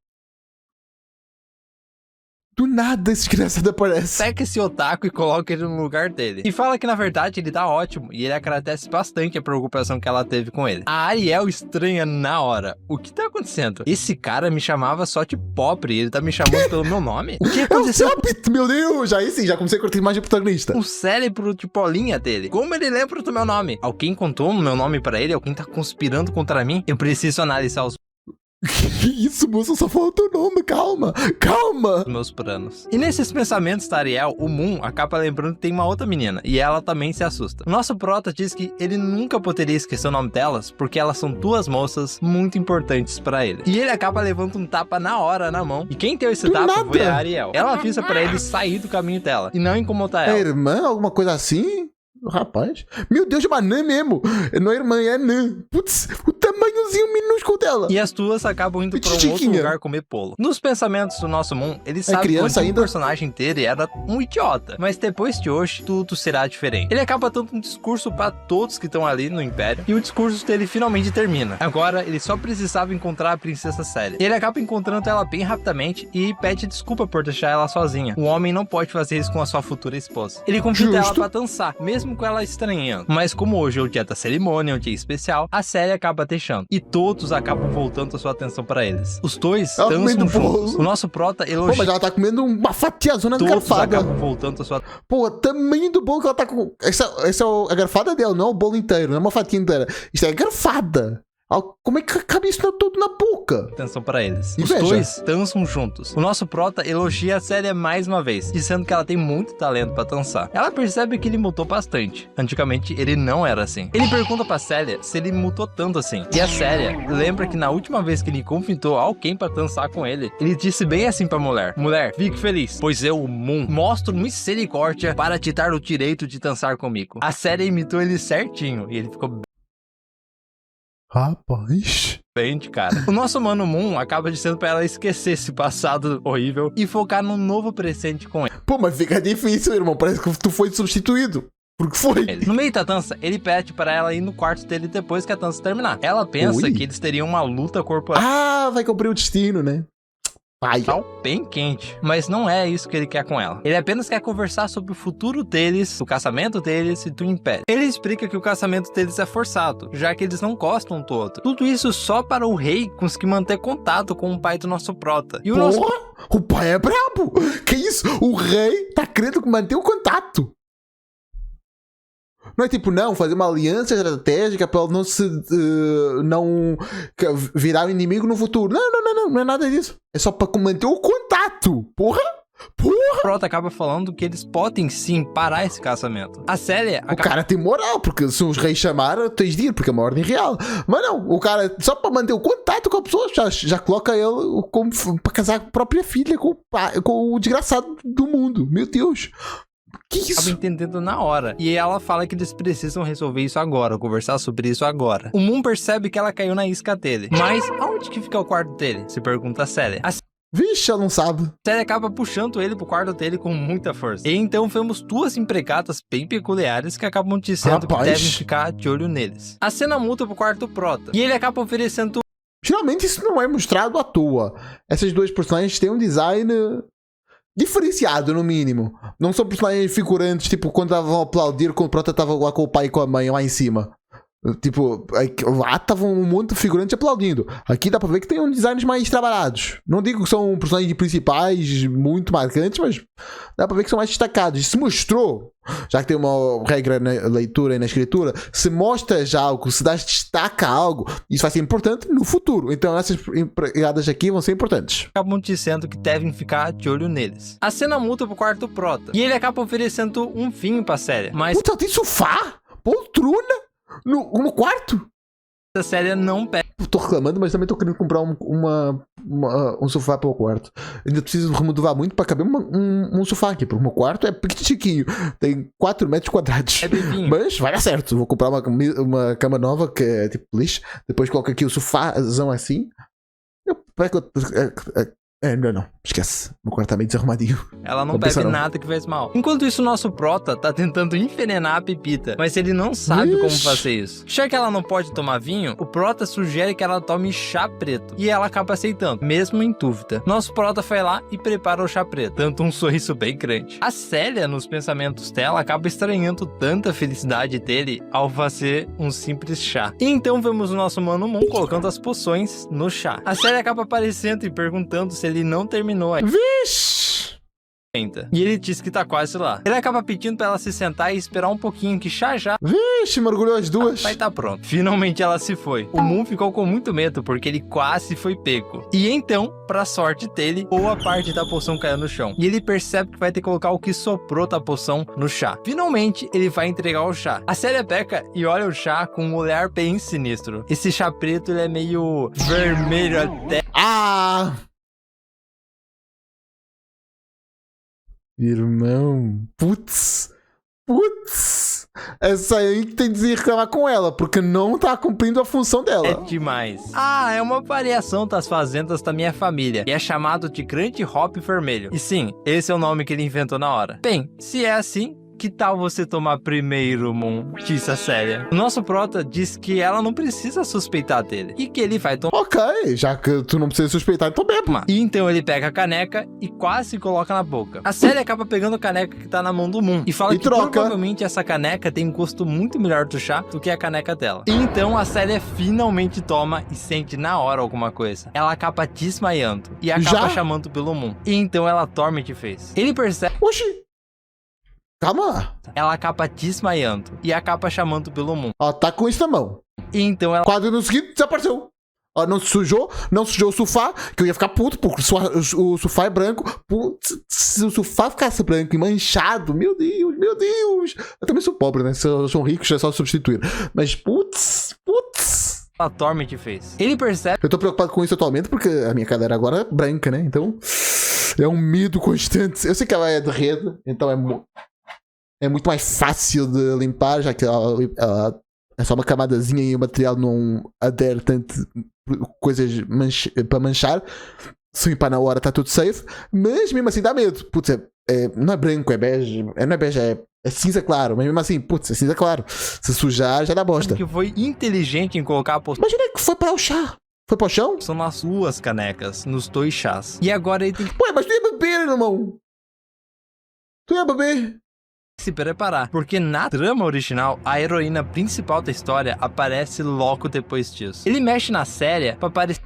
nada esse desgraçado aparece. Pega esse otaku e coloca ele no lugar dele. E fala que na verdade ele tá ótimo e ele agradece bastante a preocupação que ela teve com ele. A Ariel estranha na hora. O que tá acontecendo? Esse cara me chamava só de pobre e ele tá me chamando pelo meu nome? O que aconteceu? Meu Deus, aí sim, já comecei a curtir mais de protagonista. O cérebro de bolinha dele. Como ele lembra do meu nome? Alguém contou o meu nome pra ele? Alguém tá conspirando contra mim? Eu preciso analisar os Que isso, moço? Só falta o nome, calma. meus planos. E nesses pensamentos da Ariel, o Moon acaba lembrando que tem uma outra menina, e ela também se assusta. O nosso prota diz que ele nunca poderia esquecer o nome delas, porque elas são duas moças muito importantes pra ele. E ele acaba levando um tapa na hora na mão, e quem deu esse tapa foi a Ariel. Ela avisa pra ele sair do caminho dela, e não incomodar ela. É irmã, alguma coisa assim? Rapaz, meu Deus, é uma anã mesmo. Não é irmã, é anã. Putz, o tamanhozinho minúsculo dela. E as duas acabam indo pra um outro lugar comer polo. Nos pensamentos do nosso Moon, ele sabe que o personagem dele era um idiota. Mas depois de hoje, tudo será diferente. Ele acaba dando um discurso pra todos que estão ali no Império. E o discurso dele finalmente termina. Agora, ele só precisava encontrar a Princesa Célia. Ele acaba encontrando ela bem rapidamente e pede desculpa por deixar ela sozinha. O homem não pode fazer isso com a sua futura esposa. Ele convida ela pra dançar, mesmo com ela estranhando. Mas como hoje é o dia da cerimônia, é um dia especial, a Célia acaba deixando. E todos acabam voltando a sua atenção pra eles. Os dois dançam juntos. O nosso prota elogia. Pô, mas ela tá comendo uma fatiazona de garfada. Todos acabam voltando a sua... Pô, tamanho do bolo que ela tá com... Essa é a garfada dela, não é o bolo inteiro, não é uma fatia inteira. Isto é garfada. Como é que cabe isso todo na boca? Atenção pra eles. Os Inveja. dois dançam juntos. O nosso prota elogia a Célia mais uma vez, dizendo que ela tem muito talento pra dançar. Ela percebe que ele mudou bastante. Antigamente, ele não era assim. Ele pergunta pra Célia se ele mudou tanto assim. E a Célia lembra que na última vez que ele convidou alguém pra dançar com ele, ele disse bem assim pra mulher: mulher, fique feliz, pois eu, o Moon, mostro misericórdia para te dar o direito de dançar comigo. A Célia imitou ele certinho e ele ficou Rapaz. bem de cara. O nosso mano Moon acaba dizendo pra ela esquecer esse passado horrível e focar num novo presente com ele. Pô, mas fica difícil, irmão. Parece que tu foi substituído. Porque foi. No meio da dança, ele pede para ela ir no quarto dele depois que a dança terminar. Ela pensa que eles teriam uma luta corporal. Ah, vai cumprir o destino, né? Vai. Bem quente, mas não é isso que ele quer com ela. Ele apenas quer conversar sobre o futuro deles, o casamento deles e do Império. Ele explica que o casamento deles é forçado, já que eles não gostam do outro. Tudo isso só para o rei conseguir manter contato com o pai do nosso prota. E o pai é brabo! Que isso? O rei tá querendo manter o contato. Não é tipo, não, fazer uma aliança estratégica para ele não se não virar um inimigo no futuro. Não é nada disso. É só para manter o contato. Porra! O prota acaba falando que eles podem sim parar esse casamento. A Célia O cara tem moral, porque se os reis chamaram, tens de ir, porque é uma ordem real. Mas não, o cara, só para manter o contato com a pessoa, já coloca ele como para casar com a própria filha, com o desgraçado do mundo. Meu Deus! Que isso? Acaba entendendo na hora. E ela fala que eles precisam resolver isso agora, conversar sobre isso agora. O Moon percebe que ela caiu na isca dele. Mas aonde que fica o quarto dele? Se pergunta a Célia. Vixe, ela não sabe. Célia acaba puxando ele pro quarto dele com muita força. E então vemos duas empregadas bem peculiares que acabam dizendo que devem ficar de olho neles. A cena muda pro quarto do prota. E ele acaba oferecendo... Geralmente isso não é mostrado à toa. Essas duas personagens têm um design diferenciado, no mínimo. Não são personagens figurantes, tipo, quando estavam a aplaudir, quando o prota estava lá com o pai e com a mãe lá em cima. Tipo, lá estavam um monte de figurantes aplaudindo. Aqui dá pra ver que tem designs mais trabalhados. Não digo que são personagens principais muito marcantes, mas dá pra ver que são mais destacados. E se mostrou, já que tem uma regra na leitura e na escritura, se mostra já algo, se destaca algo, isso vai ser importante no futuro. Então essas empregadas aqui vão ser importantes. Acabam dizendo que devem ficar de olho neles. A cena muda pro quarto do prota. E ele acaba oferecendo um vinho pra Célia. Mas... Puta, tem sofá? Poltrona? No quarto? A Célia não pega. Tô reclamando, mas também tô querendo comprar um sofá para o quarto. Ainda preciso remodelar muito para caber um sofá aqui, porque o meu quarto é pequenininho. Tem 4 metros quadrados. É bevinho. Mas vai dar certo. Vou comprar uma cama nova que é tipo lixo. Depois coloco aqui o sofázão assim. É, melhor não. Esquece. O meu quarto tá meio desarrumadinho. Ela não Compensa bebe não. nada que faz mal. Enquanto isso, o nosso prota tá tentando envenenar a Pepita, mas ele não sabe como Vixe. fazer isso. Já que ela não pode tomar vinho, o prota sugere que ela tome chá preto. E ela acaba aceitando, mesmo em dúvida. Nosso prota vai lá e prepara o chá preto. Tanto um sorriso bem grande. A Célia, nos pensamentos dela, acaba estranhando tanta felicidade dele ao fazer um simples chá. E então vemos o nosso Mano Moon colocando as poções no chá. A Célia acaba aparecendo e perguntando se ele não terminou ainda. Vixe! E ele diz que tá quase lá. Ele acaba pedindo pra ela se sentar e esperar um pouquinho, que já Vixe, mergulhou as duas. vai tá pronto. Finalmente ela se foi. O Moon ficou com muito medo porque ele quase foi pego. E então, pra sorte dele, boa parte da poção caiu no chão. E ele percebe que vai ter que colocar o que soprou da poção no chá. Finalmente, ele vai entregar o chá. A Célia peca e olha o chá com um olhar bem sinistro. Esse chá preto, ele é meio vermelho até. Ah! Irmão. Putz. Essa aí que tem que reclamar com ela, porque não tá cumprindo a função É dela. demais. Ah, é uma variação das fazendas da minha família. E é chamado de Grande Hop Vermelho. E sim, esse é o nome que ele inventou na hora. Bem, se é assim, que tal você tomar primeiro, Moon? Disse a Célia. O nosso prota diz que ela não precisa suspeitar dele. E que ele vai tomar. Ok, já que tu não precisa suspeitar, então bebe. E então ele pega a caneca e quase coloca na boca. A Célia acaba pegando a caneca que tá na mão do Moon. E fala E que troca. provavelmente essa caneca tem um gosto muito melhor do chá do que a caneca dela. E então a Célia finalmente toma e sente na hora alguma coisa. Ela acaba desmaiando e acaba Já? chamando pelo Moon. E então ela dorme de vez. Ele percebe. Oxi. Calma lá. Ela acaba desmaiando e acaba chamando pelo Moon. Ó, tá com isso na mão. E então ela Quadro no seguinte, desapareceu. Ó, não sujou o sofá, que eu ia ficar puto, porque o sofá é branco. Putz, se o sofá ficasse branco e manchado, meu Deus. Eu também sou pobre, né? Se eu sou rico, já é só substituir. Mas, putz. dorme de vez. Ele percebe Eu tô preocupado com isso atualmente, porque a minha cadeira agora é branca, né? Então, é um medo constante. Eu sei que ela é de rede, então é muito mais fácil de limpar, já que ela é só uma camadazinha e o material não adere tanto coisas para manchar. Se limpar na hora tá tudo safe, mas mesmo assim dá medo. Putz, não é branco, é bege. Não é bege, é cinza claro, mas mesmo assim, putz, é cinza claro. Se sujar, já dá bosta. que foi inteligente em colocar a poção Imagina que foi para o chá. Foi para o chão? nas duas canecas, nos dois chás. E agora ele tem que Ué, mas tu ia beber, irmão. Tu ia beber. se preparar, porque na trama original, a heroína principal da história aparece logo depois disso. Ele mexe na Célia pra parecer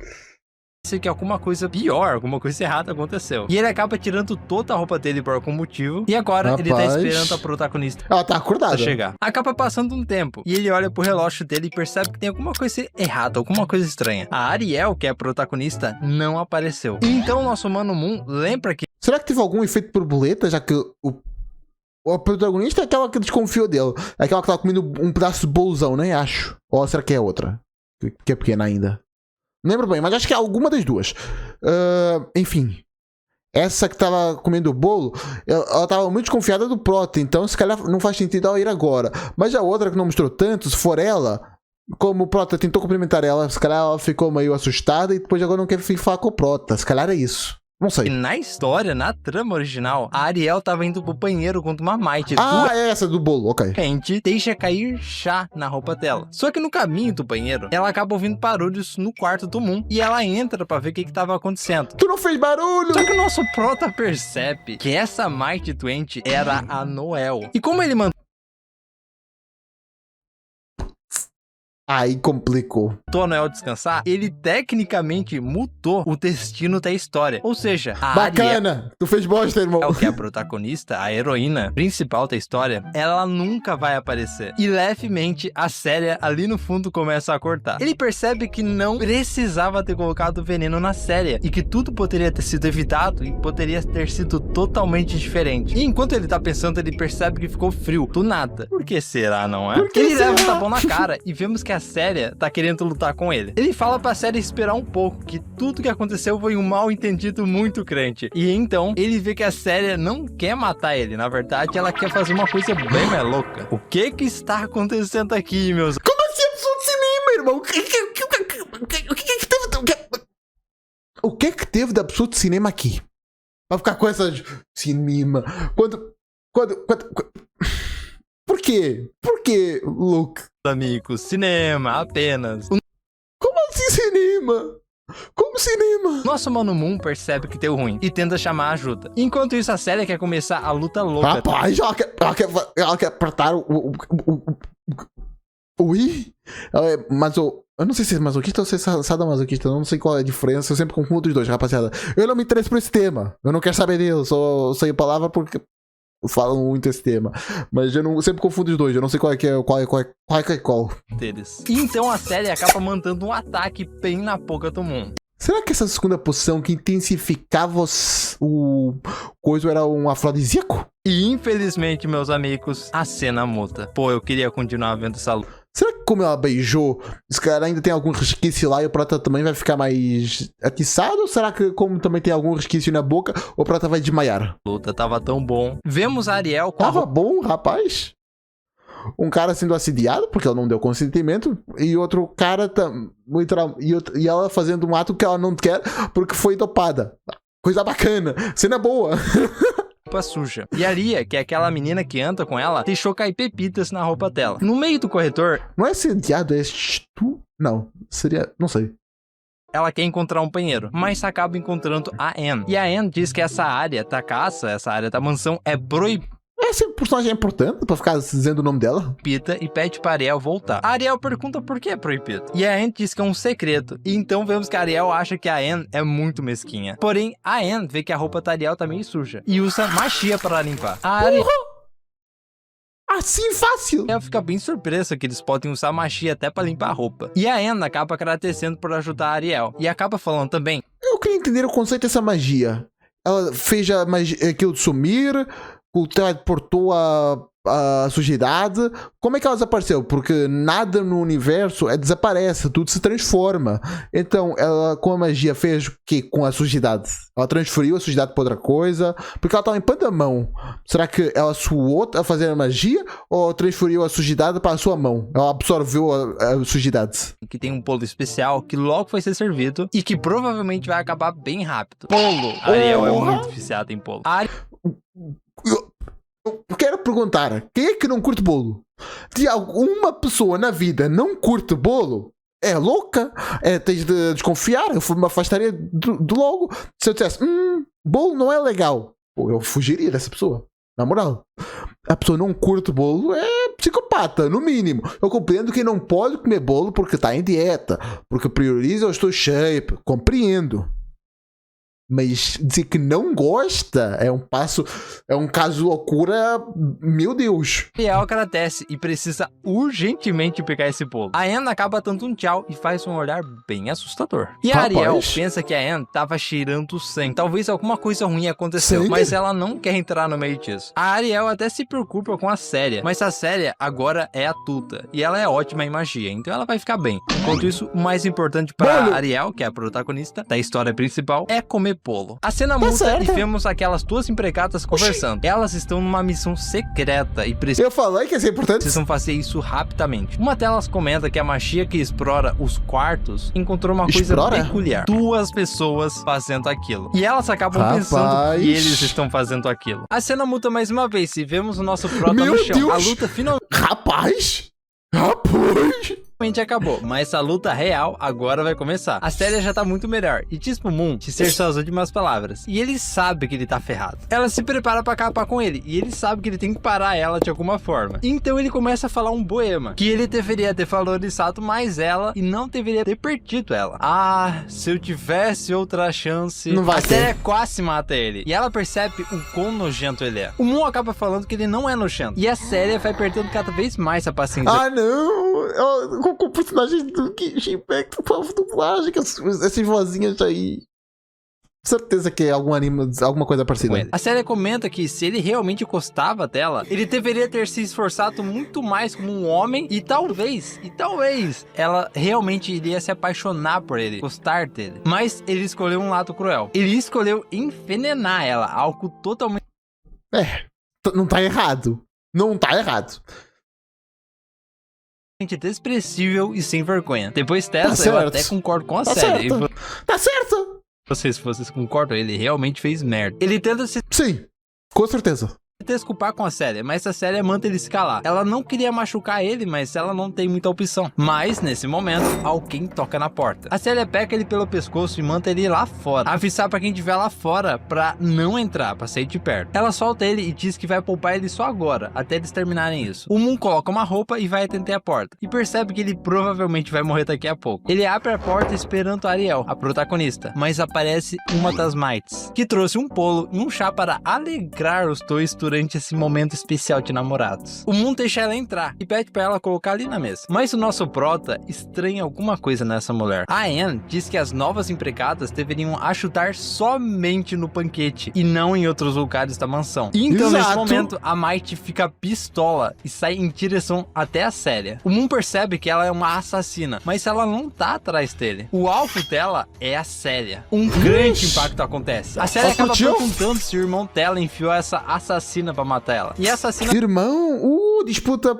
que alguma coisa pior, alguma coisa errada aconteceu. E ele acaba tirando toda a roupa dele por algum motivo, e agora ele tá Rapaz. esperando a protagonista Ela tá acordada. chegar. Acaba passando um tempo, e ele olha pro relógio dele e percebe que tem alguma coisa errada, alguma coisa estranha. A Ariel, que é a protagonista, não apareceu. E então o nosso Mano Moon lembra que Será que teve algum efeito borboleta, já que o protagonista é aquela que desconfiou dele? É aquela que tava comendo um pedaço de bolzão, nem acho. Ou será que é outra? Que é pequena ainda. Não lembro bem, mas acho que é alguma das duas. Enfim. Essa que tava comendo o bolo, ela tava muito desconfiada do prota, então se calhar não faz sentido ela ir agora. Mas a outra que não mostrou tanto, se for ela, como o prota tentou cumprimentar ela, se calhar ela ficou meio assustada e depois agora não quer falar com o prota. Se calhar é isso. Não sei. na história, na trama original, a Ariel tava indo pro banheiro contra uma Might. Ah, é essa do bolo, ok. Repente, deixa cair chá na roupa dela. Só que no caminho do banheiro, ela acaba ouvindo barulhos no quarto do Moon e ela entra pra ver o que tava acontecendo. Tu não fez barulho! Só que o nosso prota percebe que essa Might doente era a Noel. E como ele mandou Aí complicou. a Noel descansar, ele tecnicamente mudou o destino da história. Ou seja, a Ariel, Bacana! Tu fez bosta, irmão. que é a protagonista, a heroína principal da história, ela nunca vai aparecer. E levemente a Célia ali no fundo começa a cortar. Ele percebe que não precisava ter colocado veneno na Célia e que tudo poderia ter sido evitado e poderia ter sido totalmente diferente. E enquanto ele tá pensando, ele percebe que ficou frio do nada. Por que será, não é? Por que Ele leva um será? tapão na cara e vemos que a Célia tá querendo lutar com ele. Ele fala pra Célia esperar um pouco, que tudo que aconteceu foi um mal entendido muito grande. E então, ele vê que a Célia não quer matar ele. Na verdade, ela quer fazer uma coisa bem mais louca. O que está acontecendo aqui, meus... Como assim absurdo de cinema, irmão? O que teve? O que é que teve da pessoa de cinema aqui? Pra ficar com essas... Cinema... Quando... Por quê? Por quê, Luke? Amigos, cinema, apenas. Como assim cinema? Como cinema? Nosso Mano Moon percebe que deu ruim e tenta chamar ajuda. Enquanto isso, a Célia quer começar a luta louca. Rapaz, ela quer apertar o I? Mas eu não sei se é masoquista ou se é sadomasoquista. Eu não sei qual é a diferença. Eu sempre confundo os dois, rapaziada. Eu não me interesso por esse tema. Eu não quero saber dele. Só sei a palavra porque falam muito esse tema. Mas eu sempre confundo os dois. Eu não sei qual é qual. Deles. E então a Célia acaba mandando um ataque bem na boca do Moon. Será que essa segunda poção que intensificava o coisa era um afrodisíaco? E infelizmente, meus amigos, a cena muda. Pô, eu queria continuar vendo essa luta. Será que como ela beijou, esse cara ainda tem algum resquício lá e o Prota também vai ficar mais atiçado? Ou será que como também tem algum resquício na boca, o Prota vai desmaiar? A luta tava tão bom. Vemos a Ariel com Tava bom, rapaz. Um cara sendo assediado, porque ela não deu consentimento, e outro cara e ela fazendo um ato que ela não quer porque foi dopada. Coisa bacana, cena boa. roupa suja. E a Lia, que é aquela menina que anda com ela, deixou cair pepitas na roupa dela. No meio do corredor... Não é assediado, é tu? Não, seria... não sei. Ela quer encontrar um banheiro, mas acaba encontrando a Anne. E a Anne diz que essa área da caça, essa área da mansão, é proibida. Esse personagem é importante pra ficar dizendo o nome dela? E pede pra Ariel voltar. A Ariel pergunta por que é proibido. E a Anne diz que é um segredo. E então vemos que a Ariel acha que a Anne é muito mesquinha. Porém, a Anne vê que a roupa da Ariel tá meio suja. E usa magia para limpar. A Ariel... Assim, fácil! Ela fica bem surpresa que eles podem usar magia até pra limpar a roupa. E a Anne acaba agradecendo por ajudar a Ariel. E acaba falando também... Eu queria entender o conceito dessa magia. Ela fez a magia, aquilo de sumir... portou a sujidade. Como é que ela desapareceu? Porque nada no universo desaparece, tudo se transforma. Então, ela com a magia fez o que com a sujidade? Ela transferiu a sujidade para outra coisa? Porque ela estava limpando a mão. Será que ela suou a fazer a magia? Ou transferiu a sujidade para a sua mão? Ela absorveu a sujidade? Que tem um bolo especial que logo vai ser servido e que provavelmente vai acabar bem rápido. Polo! A Ariel é muito viciada em polo. Eu quero perguntar, quem é que não curte bolo? Se alguma pessoa na vida não curte bolo, é louca, tens de desconfiar, eu me afastaria de logo. Se eu dissesse, bolo não é legal, eu fugiria dessa pessoa, na moral. A pessoa não curte bolo é psicopata, no mínimo. Eu compreendo que não pode comer bolo porque está em dieta, porque prioriza o seu shape, compreendo. Mas dizer que não gosta é um caso de loucura, meu Deus. Ariel agradece e precisa urgentemente pegar esse bolo. A Anne acaba dando um tchau e faz um olhar bem assustador. E a Ariel pensa que a Anne tava cheirando sangue. Talvez alguma coisa ruim aconteceu, sangue? Mas ela não quer entrar no meio disso. A Ariel até se preocupa com a Célia, mas a Célia agora é a Tuta. E ela é ótima em magia, então ela vai ficar bem. Enquanto isso, o mais importante para Ariel, que é a protagonista da história principal, é comer bolo. A cena muda e vemos aquelas duas empregadas conversando. Elas estão numa missão secreta e eu falei que ia ser importante. Precisam fazer isso rapidamente. Uma delas comenta que a magia que explora os quartos encontrou uma coisa peculiar. Duas pessoas fazendo aquilo. E elas acabam pensando que eles estão fazendo aquilo. A cena muda mais uma vez e vemos o nosso prota no chão. Deus. A luta finalmente... Rapaz! Acabou, mas a luta real agora vai começar. A Célia já tá muito melhor e diz pro Moon de ser suas últimas palavras. E ele sabe que ele tá ferrado. Ela se prepara pra acabar com ele e ele sabe que ele tem que parar ela de alguma forma. Então ele começa a falar um poema que ele deveria ter valorizado mais ela e não deveria ter perdido ela. Ah, se eu tivesse outra chance... Não vai ter. A Célia quase mata ele e ela percebe o quão nojento ele é. O Moon acaba falando que ele não é nojento e a Célia vai perdendo cada vez mais a paciência. Ah, não! Com o personagem do Genshin Impact, por favor, dublagem, essas vozinhas aí. Certeza que é alguma coisa parecida. A Célia comenta que se ele realmente gostava dela, ele deveria ter se esforçado muito mais como um homem e talvez ela realmente iria se apaixonar por ele, gostar dele. Mas ele escolheu um lado cruel. Ele escolheu envenenar ela, algo totalmente... Não tá errado. Não tá errado. Desprezível e sem vergonha. Depois dessa, eu até concordo com a Célia. Tá certo! vocês concordam? Ele realmente fez merda. Ele tenta se Sim, com certeza. desculpar com a Célia, mas a Célia manda ele se calar. Ela não queria machucar ele, mas ela não tem muita opção. Mas, nesse momento, alguém toca na porta. A Célia pega ele pelo pescoço e manda ele lá fora. Avisar pra quem estiver lá fora pra não entrar, pra sair de perto. Ela solta ele e diz que vai poupar ele só agora, até eles terminarem isso. O Moon coloca uma roupa e vai atender a porta. E percebe que ele provavelmente vai morrer daqui a pouco. Ele abre a porta esperando a Ariel, a protagonista. Mas aparece uma das Mites, que trouxe um bolo e um chá para alegrar os dois durante esse momento especial de namorados. O Moon deixa ela entrar e pede pra ela colocar ali na mesa. Mas o nosso prota estranha alguma coisa nessa mulher. A Anne diz que as novas empregadas deveriam ajudar somente no banquete e não em outros lugares da mansão. E então, nesse Exato. momento, a Mite fica pistola e sai em direção até a Célia. O Moon percebe que ela é uma assassina, mas ela não tá atrás dele. O alvo dela é a Célia. Um grande impacto acontece. A Célia acaba Explodiu. perguntando se o irmão dela enfiou essa assassina pra matar ela. E a assassina Irmão, disputa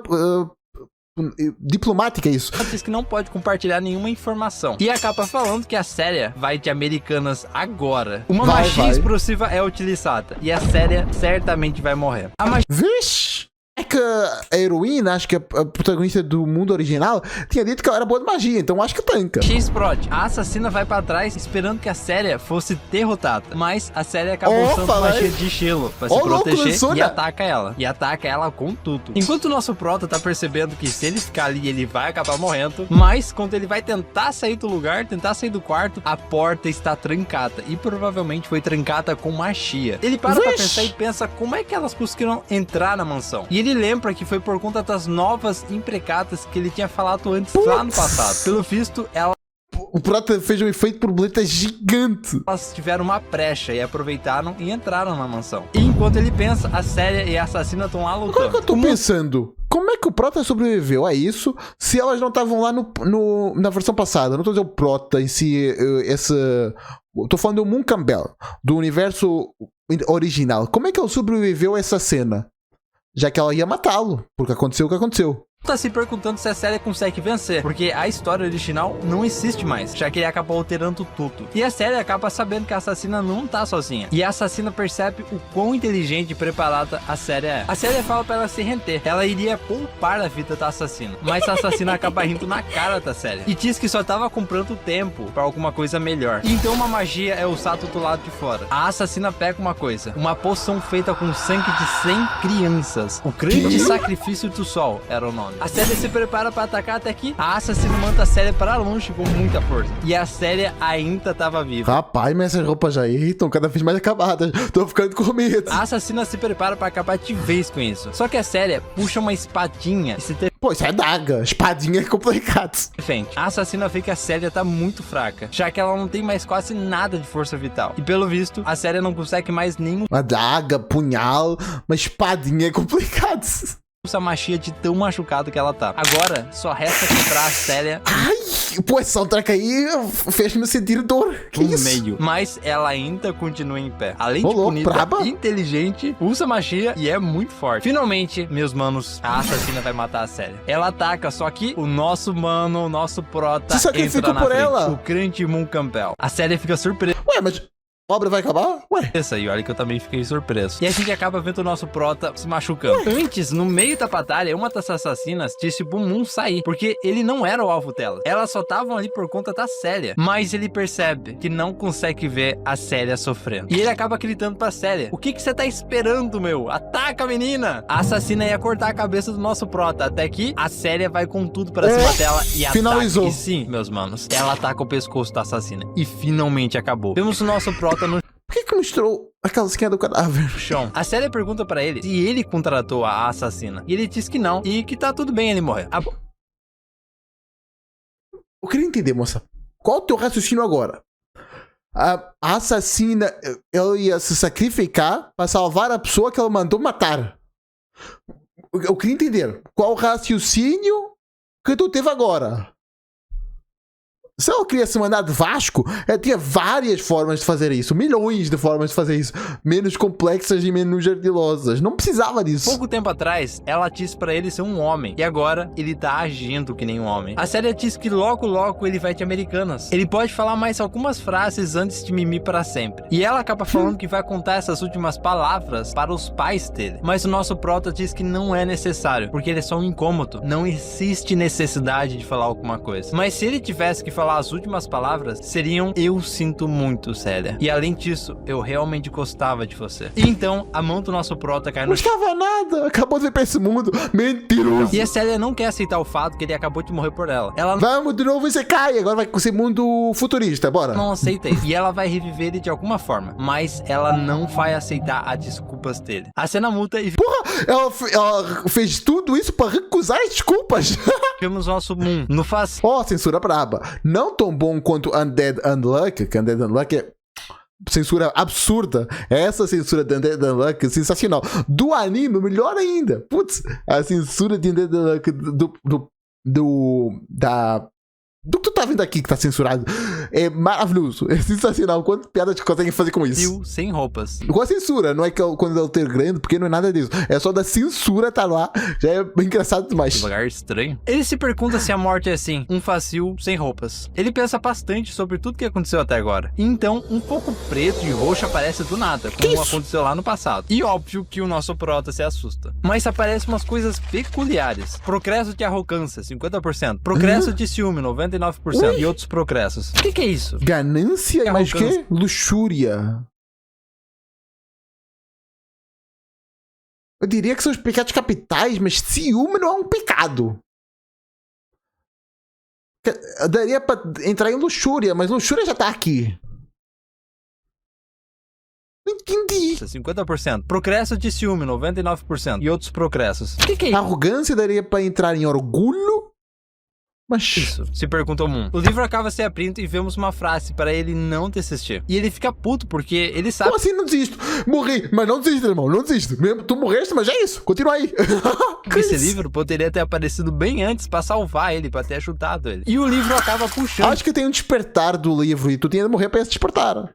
diplomática, isso. diz que não pode compartilhar nenhuma informação. E acaba falando que a Célia vai de Americanas agora. Uma Vai, magia vai. explosiva é utilizada. E a Célia certamente vai morrer. A magia Vixe! É que a heroína, acho que a protagonista do mundo original, tinha dito que ela era boa de magia, então acho que tanca. explode. A assassina vai pra trás esperando que a Célia fosse derrotada. Mas a Célia acaba Opa, usando magia vai. de gelo pra se Ó, louco, proteger lançou, e né? ataca ela. E ataca ela com tudo. Enquanto o nosso prota tá percebendo que se ele ficar ali, ele vai acabar morrendo. Mas quando ele vai tentar sair do lugar, tentar sair do quarto, a porta está trancada. E provavelmente foi trancada com magia. Ele para pra Vixe. pensar e pensa como é que elas conseguiram entrar na mansão. E ele lembra que foi por conta das novas empregadas que ele tinha falado antes lá no passado. Pelo visto, O Prota fez um efeito borboleta gigante. elas tiveram uma brecha e aproveitaram e entraram na mansão. E enquanto ele pensa, a Célia e a assassina estão lá Agora que eu lutando. tô pensando, como é que o Prota sobreviveu a isso se elas não estavam lá na versão passada? Não tô dizendo o Prota em si, tô falando do Moon Campbell, do universo original. Como é que ele sobreviveu a essa cena? Já que ela ia matá-lo, porque aconteceu o que aconteceu. Tá se perguntando se a Célia consegue vencer, porque a história original não existe mais, já que ele acabou alterando tudo. E a Célia acaba sabendo que a assassina não tá sozinha. E a assassina percebe o quão inteligente e preparada a Célia é. A Célia fala pra ela se render. Ela iria poupar a vida da assassina. Mas a assassina acaba rindo na cara da Célia. E diz que só tava comprando tempo pra alguma coisa melhor. E então uma magia é usada do lado de fora. A assassina pega uma coisa. Uma poção feita com sangue de 100 crianças. O grande sacrifício do sol era o nome. A Célia se prepara pra atacar até que a assassina manda a Célia para longe com muita força. E a Célia ainda tava viva. Rapaz, mas essas roupas já estão cada vez mais acabadas. Tô ficando com medo. A assassina se prepara pra acabar de vez com isso. Só que a Célia puxa uma espadinha e se Pô, isso é daga. Espadinha é complicado. defende. A assassina vê que a Célia tá muito fraca, já que ela não tem mais quase nada de força vital. E pelo visto, a Célia não consegue mais nem Uma daga, punhal, uma espadinha é complicado. usar magia de tão machucado que ela tá. Agora, só resta quebrar a Célia Ai, pô, esse soundtrack aí fez-me sentir dor. Que no isso? meio. Mas ela ainda continua em pé. Além Ô, de louco, bonita, braba. inteligente, usa magia e é muito forte. Finalmente, meus manos, a assassina vai matar a Célia. Ela ataca, só que o nosso mano, o nosso prota, Se sacrifica entra na por frente. ela. O grande Moon Campbell. A Célia fica surpresa. Ué, mas a obra vai acabar? Ué. E olha que eu também fiquei surpreso. E a gente acaba vendo o nosso prota se machucando. Antes, no meio da batalha, uma das assassinas disse pro Moon sair, porque ele não era o alvo dela. Elas só estavam ali por conta da Célia. Mas ele percebe que não consegue ver a Célia sofrendo. E ele acaba gritando pra Célia: o que você tá esperando, meu? Ataca, menina! A assassina ia cortar a cabeça do nosso prota, até que a Célia vai com tudo pra cima dela e Finalizou. ataca. E sim, meus manos, ela ataca o pescoço da assassina. E finalmente acabou. Vemos o nosso prota no Por que mostrou aquela skin do cadáver? chão. A Célia pergunta pra ele se ele contratou a assassina. E ele diz que não e que tá tudo bem ele morrer. Eu queria entender, moça. Qual o teu raciocínio agora? A assassina, ela ia se sacrificar para salvar a pessoa que ela mandou matar. Eu queria entender. Qual o raciocínio que tu teve agora? Se ela queria se mandar de Vasco, ela tinha várias formas de fazer isso. Milhões de formas de fazer isso. Menos complexas e menos ardilosas. Não precisava disso. Pouco tempo atrás, ela disse pra ele ser um homem. E agora, ele tá agindo que nem um homem. A série diz que logo ele vai de Americanas. Ele pode falar mais algumas frases antes de mimir para sempre. E ela acaba falando que vai contar essas últimas palavras para os pais dele. Mas o nosso prota diz que não é necessário, porque ele é só um incômodo. Não existe necessidade de falar alguma coisa. Mas se ele tivesse que falar as últimas palavras, seriam: eu sinto muito, Célia. E além disso, eu realmente gostava de você. E então, a mão do nosso prota cai no chão. Gostava nada. Acabou de vir pra esse mundo. Mentiroso. E a Célia não quer aceitar o fato que ele acabou de morrer por ela. Ela Vamos de novo, você cai. Agora vai com esse mundo futurista. Bora. não aceita isso. E ela vai reviver ele de alguma forma. Mas ela não vai aceitar as desculpas dele. A cena muda e Ela fez tudo isso pra recusar as desculpas. vemos nosso Moon no faz. Ó, censura braba. Não tão bom quanto Undead Unluck, que Undead Unluck é censura absurda. Essa censura de Undead Unluck é sensacional. Do anime, melhor ainda. Putz, a censura de Undead Unluck do que tu tá vendo aqui que tá censurado é maravilhoso. É sensacional. Quantas piadas tu consegue fazer com isso? Viu sem roupas. Com a censura, não é que quando é o ter grande, porque não é nada disso. É só da censura tá lá. Já é engraçado demais. Devagar estranho. Ele se pergunta se a morte é assim, um fácil sem roupas. Ele pensa bastante sobre tudo que aconteceu até agora. E então, um pouco preto e roxo aparece do nada, como aconteceu lá no passado. E óbvio que o nosso prota se assusta. Mas aparecem umas coisas peculiares. Progresso de arrogância, 50%. Progresso de ciúme, 99%. E outros progressos. O que é isso? Ganância, mas o arrogância. quê? Luxúria. Eu diria que são os pecados capitais, mas ciúme não é um pecado. Daria pra entrar em luxúria, mas luxúria já tá aqui. Não entendi. 50%. Progresso de ciúme, 99%. E outros progressos. O que é isso? Arrogância daria pra entrar em orgulho, mas... Isso, se pergunta o Moon. O livro acaba se abrindo e vemos uma frase para ele não desistir. E ele fica puto porque ele sabe. Como assim não desisto? Morri, mas não desisto, irmão, não desisto. Mesmo tu morreste, mas já é isso, continua aí. Que esse livro poderia ter aparecido bem antes pra salvar ele, pra ter ajudado ele. E o livro acaba puxando Acho que tem um despertar do livro e tu tinha de morrer pra se despertar.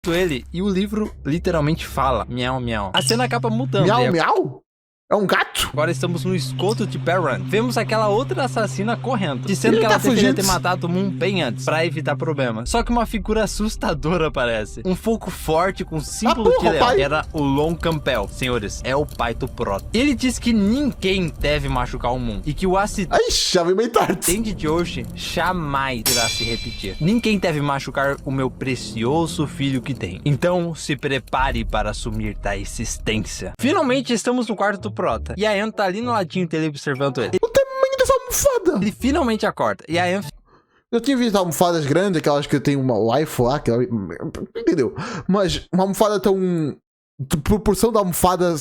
ele. E o livro literalmente fala: miau, miau. A cena acaba mudando. Miau, e miau? É um gato? agora estamos no esgoto de Perran. Vemos aquela outra assassina correndo, dizendo Ele que ela tá deveria fugindo. ter matado o Moon bem antes, pra evitar problemas. Só que uma figura assustadora aparece. Um fogo forte com símbolo porra, de leão. pai. Era o Lon Campbell. Senhores, é o pai do Prota. Ele diz que ninguém deve machucar o Moon. E que o acidente Ai, já vem meio tarde. de hoje jamais irá se repetir. Ninguém deve machucar o meu precioso filho que tem. Então, se prepare para assumir da existência. Finalmente estamos no quarto do Prota. E a Anne tá ali no ladinho dele observando ele. O tamanho dessa almofada. Ele finalmente acorda. E a Anne Eu tinha visto almofadas grandes, aquelas que tem uma wife lá, que entendeu? Mas uma almofada tão... de proporção da almofada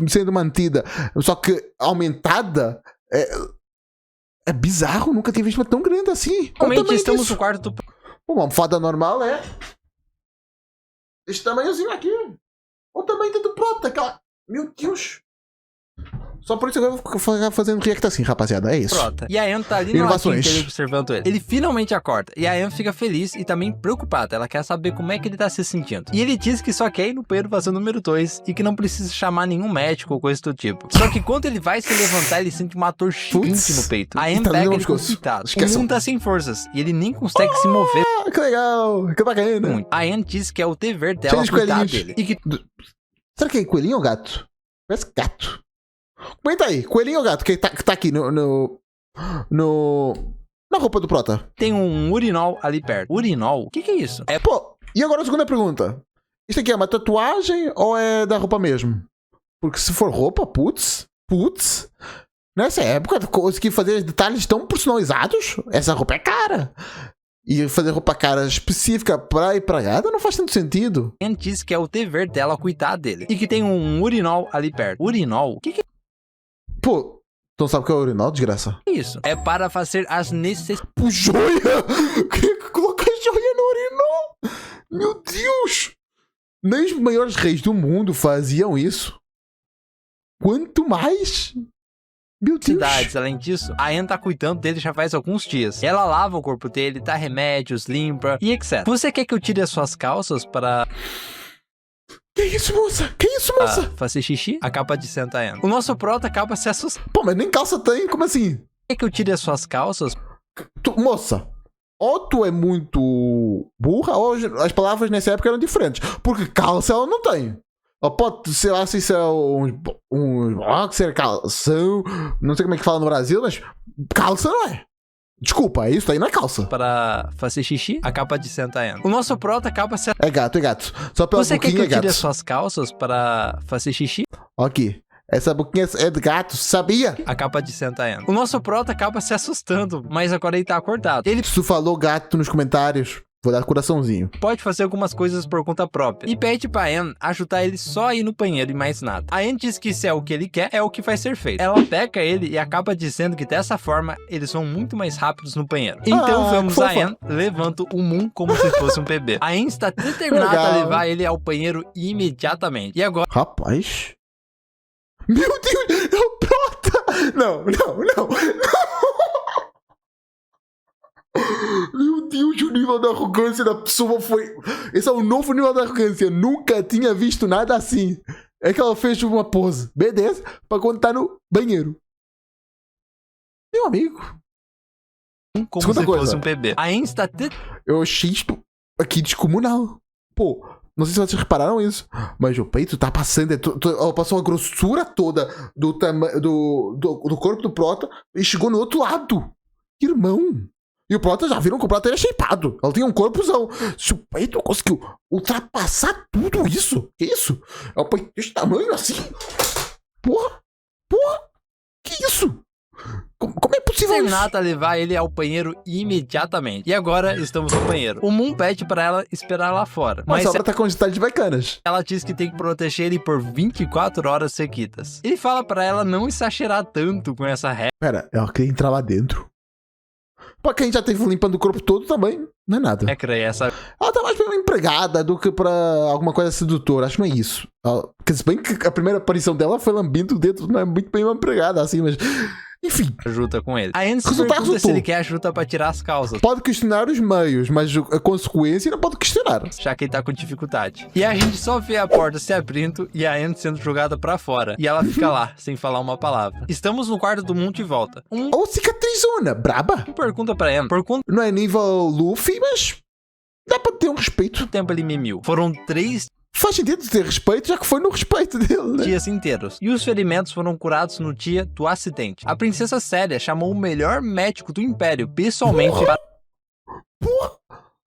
sendo mantida, só que aumentada, é bizarro. Nunca tinha visto uma tão grande assim. Qual o finalmente tamanho estamos disso? no quarto do Uma almofada normal é esse tamanhozinho aqui. O tamanho do Prota, aquela... Meu Deus. Só por isso que eu vou ficar fazendo react assim, rapaziada. É isso. Prota. E a Anne tá ali no ladinho Inovações. dele observando ele. Ele finalmente acorda. E a Anne fica feliz e também preocupada. Ela quer saber como é que ele tá se sentindo. E ele diz que só quer ir no banheiro fazer o número 2 e que não precisa chamar nenhum médico ou coisa do tipo. Só que quando ele vai se levantar, ele sente uma dor gigante no peito. A Anne tá pega doendo ele com no pescoço. cuidado. O Esqueçam. Moon tá sem forças e ele nem consegue se mover Ah, que legal. Que bacana. muito. A Anne diz que é o dever dela Cheio de cuidar coelhinhos. dele. E que Será que é coelhinho ou gato? Parece gato. Comenta aí, coelhinho ou gato que tá aqui na roupa do Prota. tem um urinol ali perto. Urinol? O que é isso? É Pô, e agora a segunda pergunta. Isto aqui é uma tatuagem ou é da roupa mesmo? Porque se for roupa, putz, nessa época conseguir fazer detalhes tão personalizados, essa roupa é cara. E fazer roupa cara específica pra ir pra gata não faz tanto sentido. Anne diz que é o dever dela cuidar dele. E que tem um urinol ali perto. Urinol? O que é Pô, tu não sabe o que é urinol, desgraça? isso? É para fazer as necessidades. Pô, joia! Colocar joia no urinol! Meu Deus! Nem os maiores reis do mundo faziam isso. Quanto mais Meu Deus. cidades. Além disso, a Anne tá cuidando dele já faz alguns dias. Ela lava o corpo dele, dá remédios, limpa e etc. Você quer que eu tire as suas calças para Que isso, moça? Que isso, moça? fazer xixi? Acaba de sentar a Anne. O nosso prota acaba se assustando. Pô, mas nem calça tem, como assim? Quer que eu tire as suas calças? Moça, ou tu é muito burra, ou as palavras nessa época eram diferentes. Porque calça ela não tem. Ela pode, sei lá, se isso é ser calção, não sei como é que fala no Brasil, mas calça não é. Desculpa, isso aí não é calça. Para fazer xixi? Acaba de sentar a Anne. O nosso prota acaba se É gato, é gato. Só pela Você quer que boquinha eu é tire as gato. suas calças para fazer xixi? Aqui. Essa boquinha é de gato, sabia? Acaba de sentar a Anne. O nosso prota acaba se assustando, mas agora ele tá acordado. Ele Se tu falou gato nos comentários, vou dar coraçãozinho. pode fazer algumas coisas por conta própria. E pede pra Anne ajudar ele só a ir no banheiro e mais nada. A Anne diz que se é o que ele quer, é o que vai ser feito. Ela pega ele e acaba dizendo que dessa forma eles vão muito mais rápidos no banheiro. Então vamos que a fofa. Anne levando o Moon como se fosse um bebê. A Anne está determinada a Legal. levar ele ao banheiro imediatamente. E agora Rapaz. Meu Deus, é o Prota! Não. Meu Deus, o nível da arrogância da pessoa foi. Esse é um novo nível da arrogância. Nunca tinha visto nada assim. É que ela fez uma pose, beleza, pra quando tá no banheiro. Meu amigo, como Segunda se coisa. fosse um bebê. A Anne está eu achei isto aqui descomunal. Pô, não sei se vocês repararam isso, mas o peito tá passando. Ela passou a grossura toda do corpo do Prota e chegou no outro lado. Irmão. E o Prota já viram que o Prota era shapeado. Ela tinha um corpozão. Se o peito conseguiu ultrapassar tudo isso, que isso? É um peito desse tamanho assim. Porra. Que isso? Como é possível isso? determinada a levar ele ao banheiro imediatamente. E agora estamos no banheiro. O Moon pede pra ela esperar lá fora. Mas Mas a obra tá com detalhes bacanas. ela diz que tem que proteger ele por 24 horas seguidas. Ele fala pra ela não exagerar tanto com essa regra. Pera, ela queria entrar lá dentro. Pra quem já teve limpando o corpo todo também, não é nada. E essa Ela tá mais pra uma empregada do que pra alguma coisa sedutora. Acho que não é isso. Quer dizer, bem que a primeira aparição dela foi lambendo o dedo, não é muito bem uma empregada, assim, mas. Enfim, ajuda com ele. A Anne se Resultado pergunta se resultou. ele quer ajuda pra tirar as calças, pode questionar os meios, mas a consequência não pode questionar. já que ele tá com dificuldade. E a gente só vê a porta se abrindo e a Anne sendo jogada pra fora. E ela fica lá, sem falar uma palavra. Estamos no quarto do Moon de volta. Um Ou cicatrizona, braba. pergunta pra Anne por quanto Não é nível Luffy, mas dá pra ter um respeito. tempo ele mimiu. Foram 3 Faz sentido ter respeito, já que foi no respeito dele, né? dias inteiros. E os ferimentos foram curados no dia do acidente. A princesa Célia chamou o melhor médico do Império pessoalmente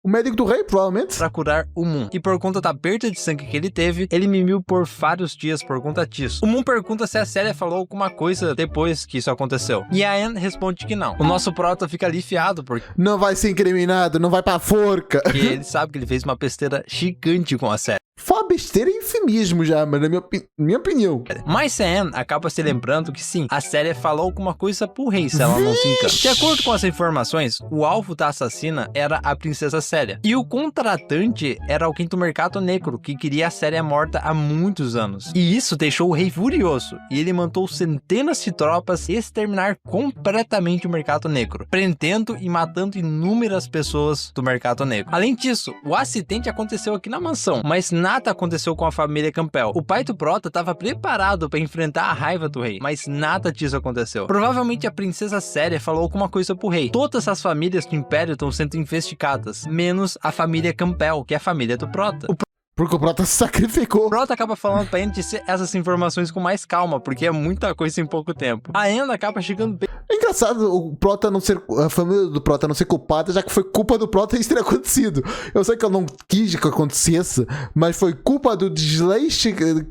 O médico do rei, provavelmente. para curar o Moon. E por conta da perda de sangue que ele teve, ele mimiu por vários dias por conta disso. O Moon pergunta se a Célia falou alguma coisa depois que isso aconteceu. E a Anne responde que não. O nosso prota fica aliviado porque Não vai ser incriminado, não vai pra forca. ele sabe que ele fez uma besteira gigante com a Célia. Fala besteira e eufemismo já, mas na minha opinião. Mas a Anne acaba se lembrando que sim, a Célia falou alguma coisa pro rei, se ela não se engana. De acordo com as informações, o alvo da assassina era a princesa Célia. E o contratante era alguém do mercado negro, que queria a Célia morta há muitos anos. E isso deixou o rei furioso, e ele mandou centenas de tropas exterminar completamente o mercado negro, prendendo e matando inúmeras pessoas do mercado negro. Além disso, o acidente aconteceu aqui na mansão, mas nada aconteceu com a família Campbell. O pai do Prota estava preparado para enfrentar a raiva do rei, mas nada disso aconteceu. Provavelmente a princesa Célia falou alguma coisa pro rei. Todas as famílias do Império estão sendo investigadas, menos a família Campbell, que é a família do Prota. O Porque o Prota se sacrificou. Prota acaba falando pra Anne dizer essas informações com mais calma, porque é muita coisa em pouco tempo. A Anne acaba chegando bem É engraçado o Prota não ser. A família do Prota não ser culpada, já que foi culpa do Prota isso ter acontecido. Eu sei que ele não quis que acontecesse, mas foi culpa do desleixo que ele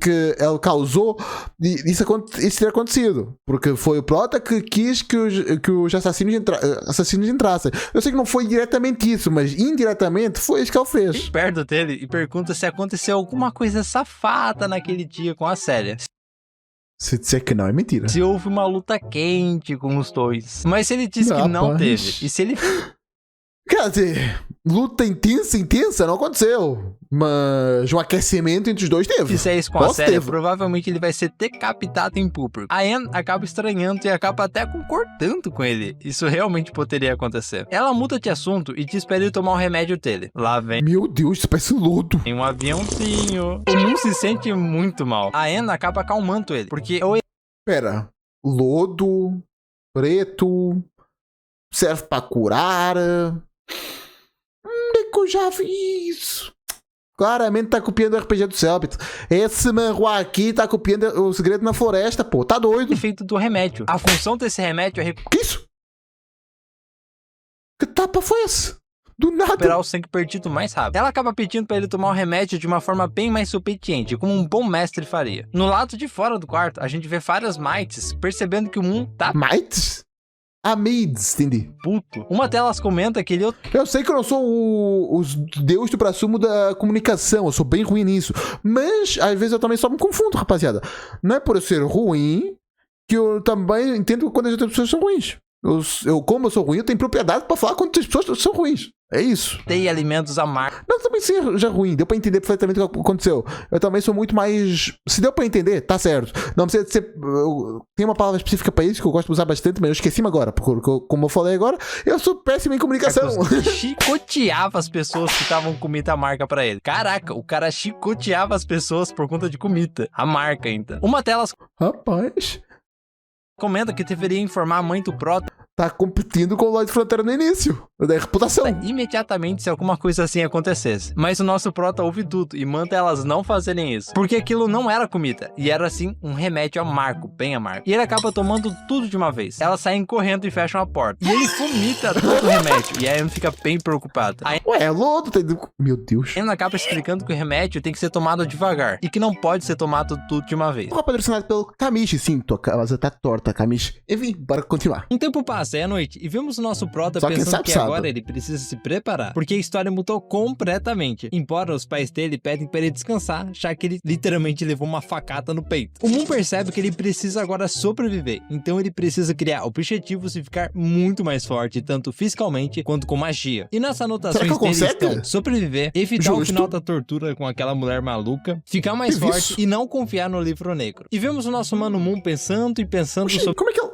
causou e isso ter acontecido. Porque foi o Prota que quis que os assassinos entrassem. Eu sei que não foi diretamente isso, mas indiretamente foi isso que ele fez. perto dele e pergunta se aconteceu alguma coisa safada naquele dia com a Célia. Se disser que não, é mentira. Se houve uma luta quente com os dois. Mas ele disse que não Rapaz. teve. E se ele Quer dizer, luta intensa não aconteceu. Mas um aquecimento entre os dois teve. Se fizer isso com a Nossa, série, teve. provavelmente ele vai ser decapitado em público. A Anne acaba estranhando e acaba até concordando com ele. Isso realmente poderia acontecer. Ela muda de assunto e diz pra ele tomar o remédio dele. Lá vem Meu Deus, isso parece lodo. um aviãozinho. O Moon se sente muito mal. A Anne acaba acalmando ele, porque ou Pera, lodo, preto, serve pra curar. Onde é que eu já vi isso? Claramente tá copiando o RPG do Cellbit. Esse manhua aqui tá copiando o Segredo na Floresta, pô. Tá doido. efeito do remédio. A função desse remédio é Que isso? Que tapa foi esse? Do nada. recuperar o sangue perdido mais rápido. Ela acaba pedindo pra ele tomar o remédio de uma forma bem mais obediente, como um bom mestre faria. No lado de fora do quarto, a gente vê várias mites percebendo que o Moon tá Mites? Ah, Maids, entendi. puto. Uma delas comenta que ele Eu sei que eu não sou os deus do prassumo da comunicação, eu sou bem ruim nisso. Mas, às vezes, eu também só me confundo, rapaziada. Não é por eu ser ruim que eu também entendo quando as outras pessoas são ruins. Como eu sou ruim, eu tenho propriedade pra falar quando as pessoas são ruins. É isso. tem alimentos amargos. Não, também seja ruim, deu pra entender perfeitamente o que aconteceu. Eu também sou muito mais. Se deu pra entender, tá certo. Não precisa ser. Tem uma palavra específica pra isso que eu gosto de usar bastante, mas eu esqueci agora. Porque, como eu falei agora, eu sou péssimo em comunicação. Chicoteava as pessoas que estavam com comida amarga pra ele. Caraca, o cara chicoteava as pessoas por conta de comida. A marca, então. Uma delas Rapaz, comenta que deveria informar a mãe do Prota tá competindo com o Lloyd Fronteira no início. Da reputação. imediatamente se alguma coisa assim acontecesse. Mas o nosso Prota ouve tudo e manda elas não fazerem isso. Porque aquilo não era comida, e era sim um remédio amargo, bem amargo. E ele acaba tomando tudo de uma vez. Elas saem correndo e fecham a porta. E ele vomita todo o remédio. E a Anne fica bem preocupada. A Ué, é lodo. Meu Deus. Anne acaba explicando que o remédio tem que ser tomado devagar. E que não pode ser tomado tudo de uma vez. Porra, patrocinado pelo Kamishi. Sim, tua casa tá torta, Kamishi. Enfim, bora continuar. Um tempo passa, é a noite, e vemos o nosso Prota Só quem pensando sabe, que sabe. agora ele precisa se preparar, porque a história mudou completamente. Embora os pais dele pedem para ele descansar, já que ele literalmente levou uma facada no peito. O Moon percebe que ele precisa agora sobreviver, então ele precisa criar objetivos e ficar muito mais forte, tanto fisicamente quanto com magia. E nas anotações Será que eu dele consigo? estão sobreviver, evitar o Justo. final da tortura com aquela mulher maluca, ficar mais Que forte isso? e não confiar no livro negro. E vemos o nosso mano Moon pensando e pensando Oxi, sobre como é que eu.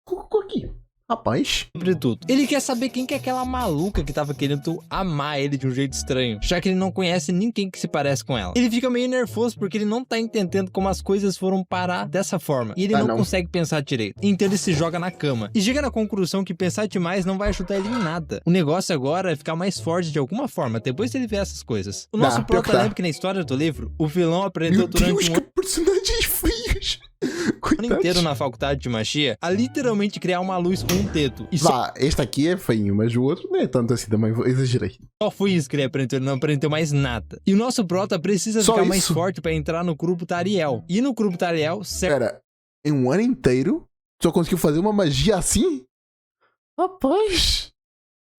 Colocou aqui. Rapaz. tudo. Ele quer saber quem que é aquela maluca que tava querendo amar ele de um jeito estranho, já que ele não conhece ninguém que se parece com ela. Ele fica meio nervoso porque ele não tá entendendo como as coisas foram parar dessa forma, e ele não consegue pensar direito. Então ele se joga na cama e chega na conclusão que pensar demais não vai ajudar ele em nada. O negócio agora é ficar mais forte de alguma forma, depois dele ver essas coisas. O nosso pior que prota dá. lembra que na história do livro, o vilão aprendeu Meu durante Deus, um que personagens feios. ano Coitados. inteiro na faculdade de magia a literalmente criar uma luz com um dedo. E só Vá, este aqui é feinho, mas o outro não é tanto assim também, exagerei. foi isso que ele aprendeu, ele não aprendeu mais nada. E o nosso prota precisa Só ficar mais isso? forte pra entrar no grupo Tariel. E no grupo Tariel, Pera, em um ano inteiro, só conseguiu fazer uma magia assim? Rapaz.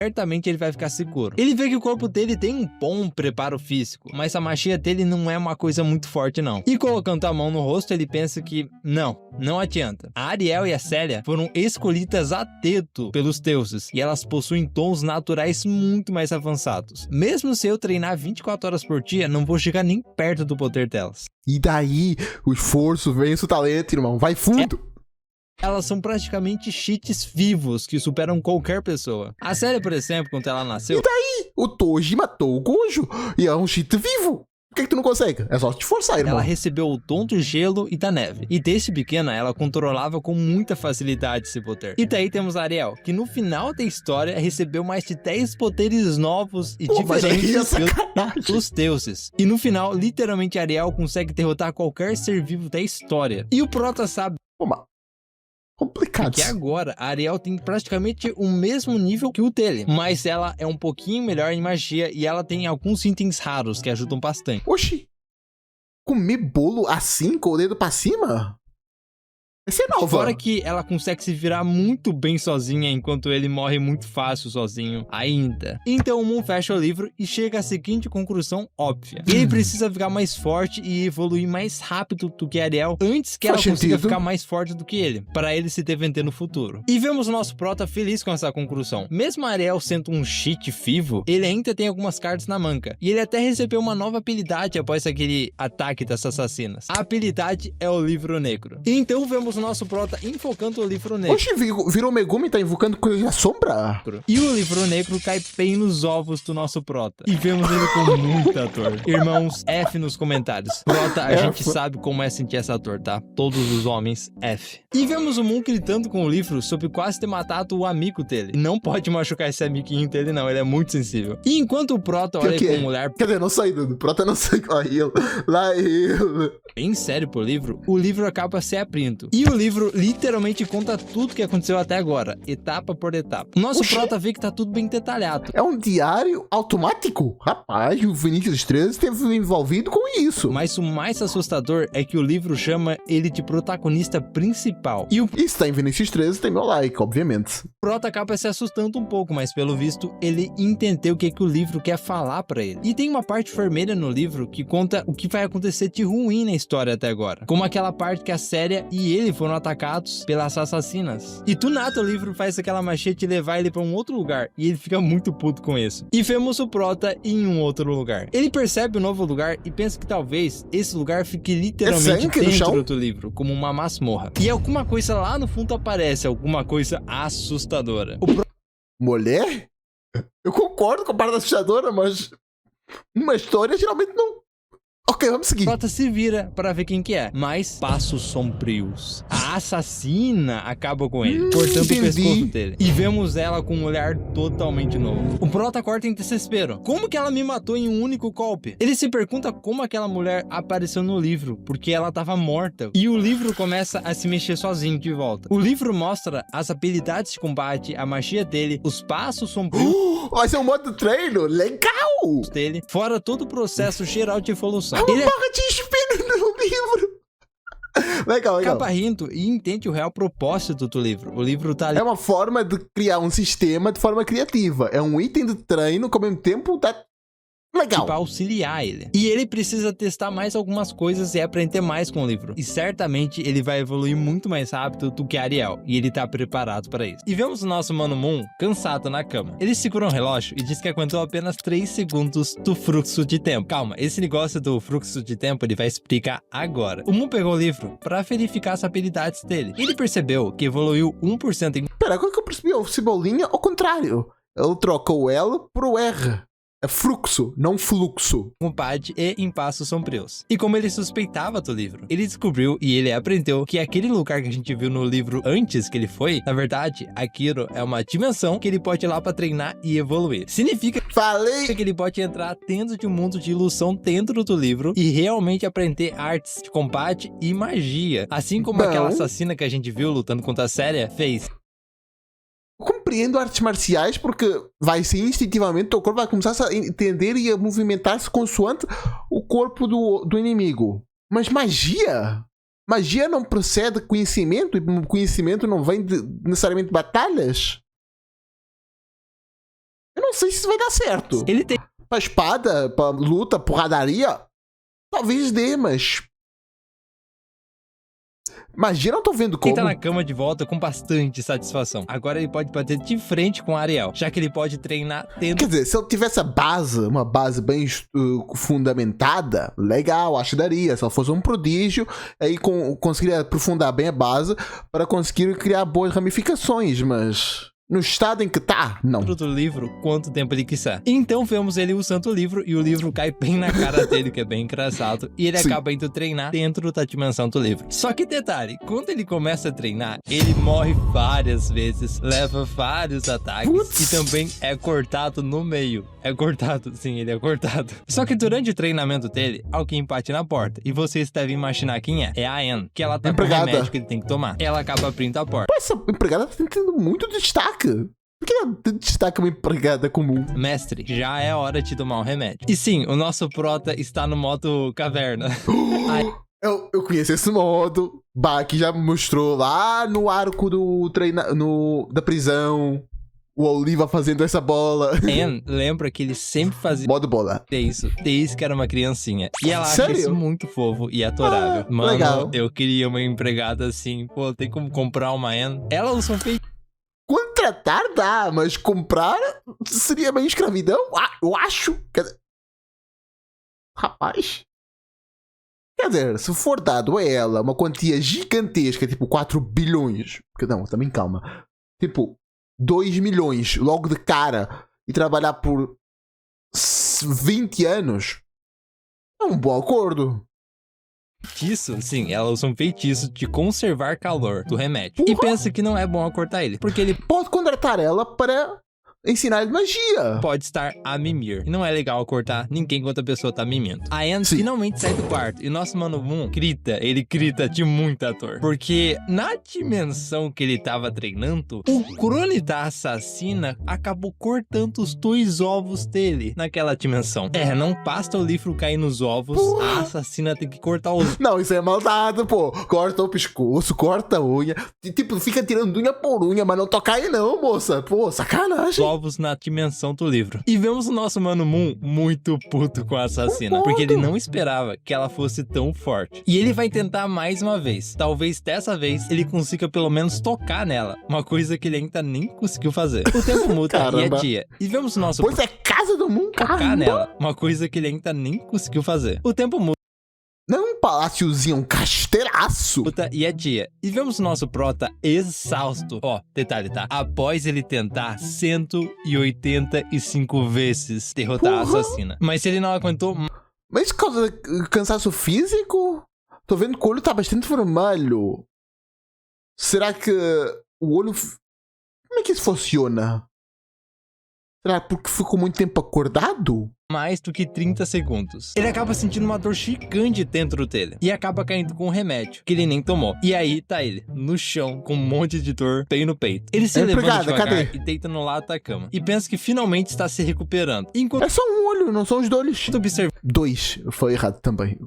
certamente ele vai ficar seguro. Ele vê que o corpo dele tem um bom preparo físico, mas a magia dele não é uma coisa muito forte não. E colocando a mão no rosto, ele pensa que não adianta. A Ariel e a Célia foram escolhidas a dedo pelos deuses, e elas possuem dons naturais muito mais avançados. Mesmo se eu treinar 24 horas por dia, não vou chegar nem perto do poder delas. E daí, o esforço vence o talento, irmão. Vai fundo. Elas são praticamente cheats vivos que superam qualquer pessoa. A Célia, por exemplo, quando ela nasceu, O Toji matou o Gojo e é um cheat vivo. Por que tu não consegue? É só te forçar, irmão. ela recebeu o dom do gelo e da neve. E desde pequena, ela controlava com muita facilidade esse poder. E daí temos a Ariel, que no final da história recebeu mais de 10 poderes novos e Pô, mas aí é diferentes sacanagem. dos deuses. E no final, literalmente, a Ariel consegue derrotar qualquer ser vivo da história. E o Prota sabe Pô, mas... complicado. que agora a Ariel tem praticamente o mesmo nível que o dele, mas ela é um pouquinho melhor em magia e ela tem alguns itens raros que ajudam bastante. Oxi. Comer bolo assim, com o dedo pra cima? Essa é nova. Fora que ela consegue se virar muito bem sozinha, enquanto ele morre muito fácil sozinho ainda. Então o Moon fecha o livro e chega à seguinte conclusão óbvia. Ele precisa ficar mais forte e evoluir mais rápido do que Ariel antes que ela consiga ficar mais forte do que ele, para ele se defender no futuro. E vemos o nosso prota feliz com essa conclusão. Mesmo Ariel sendo um cheat vivo, ele ainda tem algumas cartas na manga. E ele até recebeu uma nova habilidade após aquele ataque das assassinas. A habilidade é o Livro Negro. E então vemos o nosso prota invocando o Livro Negro. Oxe, virou Megumi, tá invocando coisa sombra. E o Livro Negro cai bem nos ovos do nosso prota. E vemos ele com muita dor. Irmãos, F nos comentários. Prota, a gente sabe como é sentir essa dor, tá? Todos os homens, F. E vemos o Moon gritando com o livro sobre quase ter matado o amigo dele. Não pode machucar esse amiguinho dele, não. Ele é muito sensível. E enquanto o prota olha com a mulher... Quer dizer, não sai do prota, não sai com ele. Lá ele... Bem sério pro livro, o livro acaba se abrindo. E o livro literalmente conta tudo que aconteceu até agora, etapa por etapa. O nosso prota vê que tá tudo bem detalhado. É um diário automático? Rapaz, o Vinícius 13 esteve envolvido com isso. Mas o mais assustador é que o livro chama ele de protagonista principal. E o Isso tá em Vinícius 13, tem meu like, obviamente. prota acaba se assustando um pouco, mas pelo visto ele entendeu o que o livro quer falar pra ele. E tem uma parte vermelha no livro que conta o que vai acontecer de ruim na história até agora. Como aquela parte que a Séria e ele foram atacados pelas assassinas. E do nada o livro faz aquela machete levar ele pra um outro lugar. E ele fica muito puto com isso. E vemos o prota em um outro lugar. Ele percebe o novo lugar e pensa que talvez esse lugar fique literalmente dentro do livro, como uma masmorra. E alguma coisa lá no fundo aparece, alguma coisa assustadora. Mulher? Eu concordo com a parte assustadora, mas uma história geralmente não... Ok, vamos seguir. O prota se vira para ver quem que é, mas passos sombrios. A assassina acaba com ele, cortando o pescoço dele. E vemos ela com um olhar totalmente novo. O prota corta em desespero. Como que ela me matou em um único golpe? Ele se pergunta como aquela mulher apareceu no livro, porque ela estava morta. E o livro começa a se mexer sozinho de volta. O livro mostra as habilidades de combate, a magia dele, os passos sombrios Vai ser um modo treino, legal! dele, fora todo o processo geral de evolução. É uma Ele barra de espelho no livro. Legal. acaba rindo e entende o real propósito do livro. O livro tá ali É uma forma de criar um sistema de forma criativa. É um item de treino que ao mesmo tempo tá legal. para auxiliar ele. E ele precisa testar mais algumas coisas e aprender mais com o livro. E certamente ele vai evoluir muito mais rápido do que Ariel. E ele tá preparado para isso. E vemos o nosso Mano Moon cansado na cama. Ele segura um relógio e diz que aguentou apenas 3 segundos do fluxo de tempo. Calma, esse negócio do fluxo de tempo ele vai explicar agora. O Moon pegou o livro para verificar as habilidades dele. Ele percebeu que evoluiu 1% em Pera, agora que eu percebi, o cebolinha ao contrário. Ele troca o L pro R. É fluxo, não fluxo. combate e em passos sombrios. E como ele suspeitava do livro, ele descobriu e ele aprendeu que aquele lugar que a gente viu no livro antes que ele foi, na verdade, aquilo é uma dimensão que ele pode ir lá pra treinar e evoluir. Significa Falei! que ele pode entrar dentro de um mundo de ilusão dentro do livro e realmente aprender artes de combate e magia. Assim como Não. aquela assassina que a gente viu lutando contra a Séria fez. Compreendo artes marciais porque vai ser instintivamente, o teu corpo vai começar a entender e a movimentar-se consoante o corpo do inimigo. Mas magia? Magia não procede de conhecimento e conhecimento não vem necessariamente de batalhas? Eu não sei se isso vai dar certo. Ele tem Pra espada, pra luta, porradaria, talvez dê, mas... Magia não tô vendo como. Ele tá na cama de volta com bastante satisfação. Agora ele pode bater de frente com Ariel, já que ele pode treinar tendo Quer dizer, se eu tivesse uma base bem fundamentada, legal, acho que daria. Se ela fosse um prodígio, aí conseguiria aprofundar bem a base para conseguir criar boas ramificações, mas no estado em que tá, não. do livro quanto tempo ele quiser. Então vemos ele usando o livro e o livro cai bem na cara dele, que é bem engraçado, e ele Sim. acaba indo treinar dentro da dimensão do livro. Só que detalhe, quando ele começa a treinar, ele morre várias vezes, leva vários ataques Putz. e também é cortado no meio. É cortado, sim, ele é cortado. Só que durante o treinamento dele, alguém bate na porta e vocês devem imaginar quem é. É a Anne, que ela tá com o Empregada. remédio que ele tem que tomar. Ela acaba abrindo a porta. Pô, essa empregada tá tendo muito destaque. Por que ela destaca uma empregada comum? Mestre, já é hora de tomar um remédio. E sim, o nosso prota está no modo caverna. Eu conheço esse modo. Baki já mostrou lá no arco do da prisão o Oliva fazendo essa bola. Anne lembra que ele sempre fazia Modo bola. isso desde que era uma criancinha. E ela acha Sério? isso muito fofo e adorável. Mano, legal. eu queria uma empregada assim. Pô, tem como comprar uma Anne? Ela usa um feitiço. Contratar dá, mas comprar seria bem escravidão? Eu acho. Rapaz. Quer dizer, se for dado a ela uma quantia gigantesca, tipo 4 bilhões. Não, também calma. Tipo, 2 milhões logo de cara e trabalhar por 20 anos, é um bom acordo. Feitiço, sim, ela usa um feitiço de conservar calor do remédio. E Porra! pensa que não é bom cortar ele, porque ele Pode contratar ela para ensinar magia. pode estar a mimir. E não é legal cortar ninguém enquanto a pessoa tá mimindo. A Anne Sim. finalmente sai do quarto e nosso Mano Moon grita, ele grita de muita dor. Porque na dimensão que ele tava treinando, o Crone da assassina acabou cortando os 2 ovos dele naquela dimensão. Não basta o livro cair nos ovos, a assassina tem que cortar os Não, isso é maldade, pô. Corta o pescoço, corta a unha. E, tipo, fica tirando unha por unha, mas não toca aí não, moça. Pô, sacanagem. ovos na dimensão do livro. E vemos o nosso Mano Moon muito puto com a assassina, porque ele não esperava que ela fosse tão forte. E ele vai tentar mais uma vez. Talvez dessa vez ele consiga pelo menos tocar nela, uma coisa que ele ainda nem conseguiu fazer. O tempo muda e é Caramba. dia. E vemos o nosso Pois é, casa do mundo, tocar caramba. nela, uma coisa que ele ainda nem conseguiu fazer. O tempo muda Não é um paláciozinho, é um casteiraço. e é dia. E vemos o nosso prota exausto. Ó, detalhe, tá? Após ele tentar 185 vezes derrotar a Porra. assassina. Mas se ele não aguentou Mas por causa do cansaço físico? Tô vendo que o olho tá bastante vermelho. Será que o olho... Como é que isso funciona? Será porque ficou muito tempo acordado? mais do que 30 segundos. Ele acaba sentindo uma dor gigante dentro dele e acaba caindo com um remédio que ele nem tomou. E aí tá ele, no chão, com um monte de dor bem no peito. Ele se levanta Empregada, devagar cadê? e deita no lado da cama. E pensa que finalmente está se recuperando. Enquanto É só um olho, não são os dois. observamos 2. Foi errado também.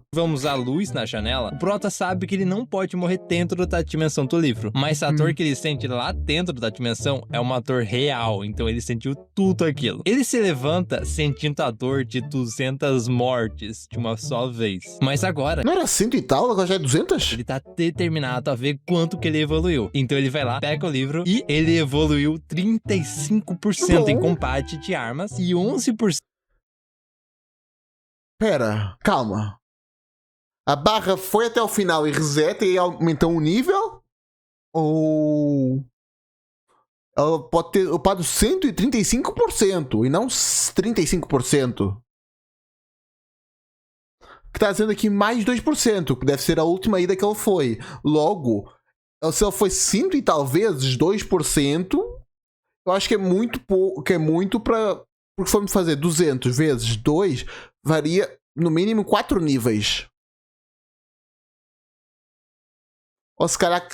a luz na janela, o prota sabe que ele não pode morrer dentro da dimensão do livro. Mas a dor que ele sente lá dentro da dimensão é uma dor real. Então ele sentiu tudo aquilo. Ele se levanta sentindo a dor de 200 mortes de uma só vez. Mas agora Não era 100 e tal, agora já é 200? ele tá determinado a ver quanto que ele evoluiu. Então ele vai lá, pega o livro e ele evoluiu 35% em Bom. combate de armas e 11%. Pera, calma. A barra foi até o final e reseta e aumentou o nível? Ou... Ela pode ter upado 135% e não 35%. Que tá dizendo aqui mais 2%, que deve ser a última ida que ela foi. Logo, se ela foi 100 e tal vezes 2%, eu acho que é muito pouco, que é muito pra... Porque se formos fazer 200 vezes 2, varia no mínimo 4 níveis. Ou se calhar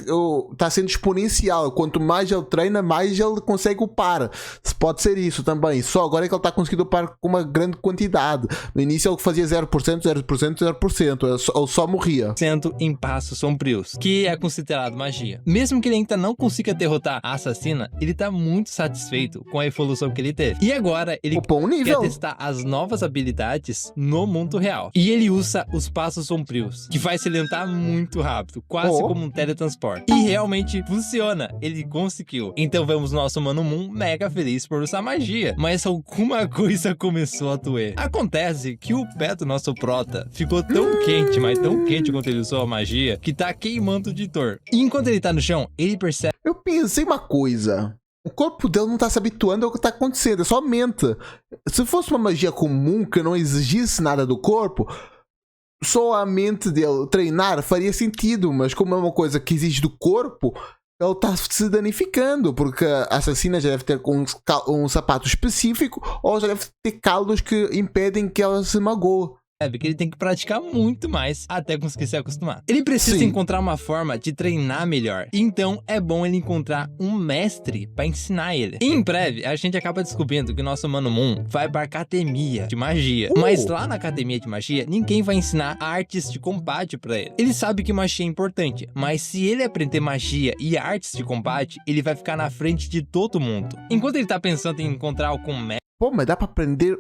tá sendo exponencial. Quanto mais ele treina, mais ele consegue upar. Pode ser isso também. Só agora é que ele está conseguindo upar com uma grande quantidade. No início ele fazia 0%, 0%, 0%. Ele só morria. Em passos sombrios, que é considerado magia. Mesmo que ele ainda não consiga derrotar a assassina, ele tá muito satisfeito com a evolução que ele teve. E agora ele Upou um quer nível. testar as novas habilidades no mundo real. E ele usa os passos sombrios, que faz se lentar muito rápido, quase como um teletransporte. E realmente funciona, ele conseguiu. Então vemos nosso Mano Moon mega feliz por usar magia. Mas alguma coisa começou a doer. Acontece que o pé do nosso prota ficou tão quente, mas tão quente quando ele usou a magia, que tá queimando de dor. E enquanto ele tá no chão, ele percebe Eu pensei uma coisa. O corpo dele não tá se habituando ao que tá acontecendo. É só a mente. Se fosse uma magia comum que não exigisse nada do corpo, só a mente dele treinar faria sentido, mas como é uma coisa que exige do corpo, ele está se danificando, porque a assassina já deve ter um sapato específico ou já deve ter calos que impedem que ela se magoe. que ele tem que praticar muito mais até conseguir se acostumar. Ele precisa Sim. encontrar uma forma de treinar melhor. Então é bom ele encontrar um mestre pra ensinar ele. E em breve, a gente acaba descobrindo que o nosso Mano Moon vai pra academia de magia. Mas lá na academia de magia, ninguém vai ensinar artes de combate pra ele. Ele sabe que magia é importante, mas se ele aprender magia e artes de combate, ele vai ficar na frente de todo mundo. Enquanto ele tá pensando em encontrar algum mestre, Pô, mas dá pra aprender...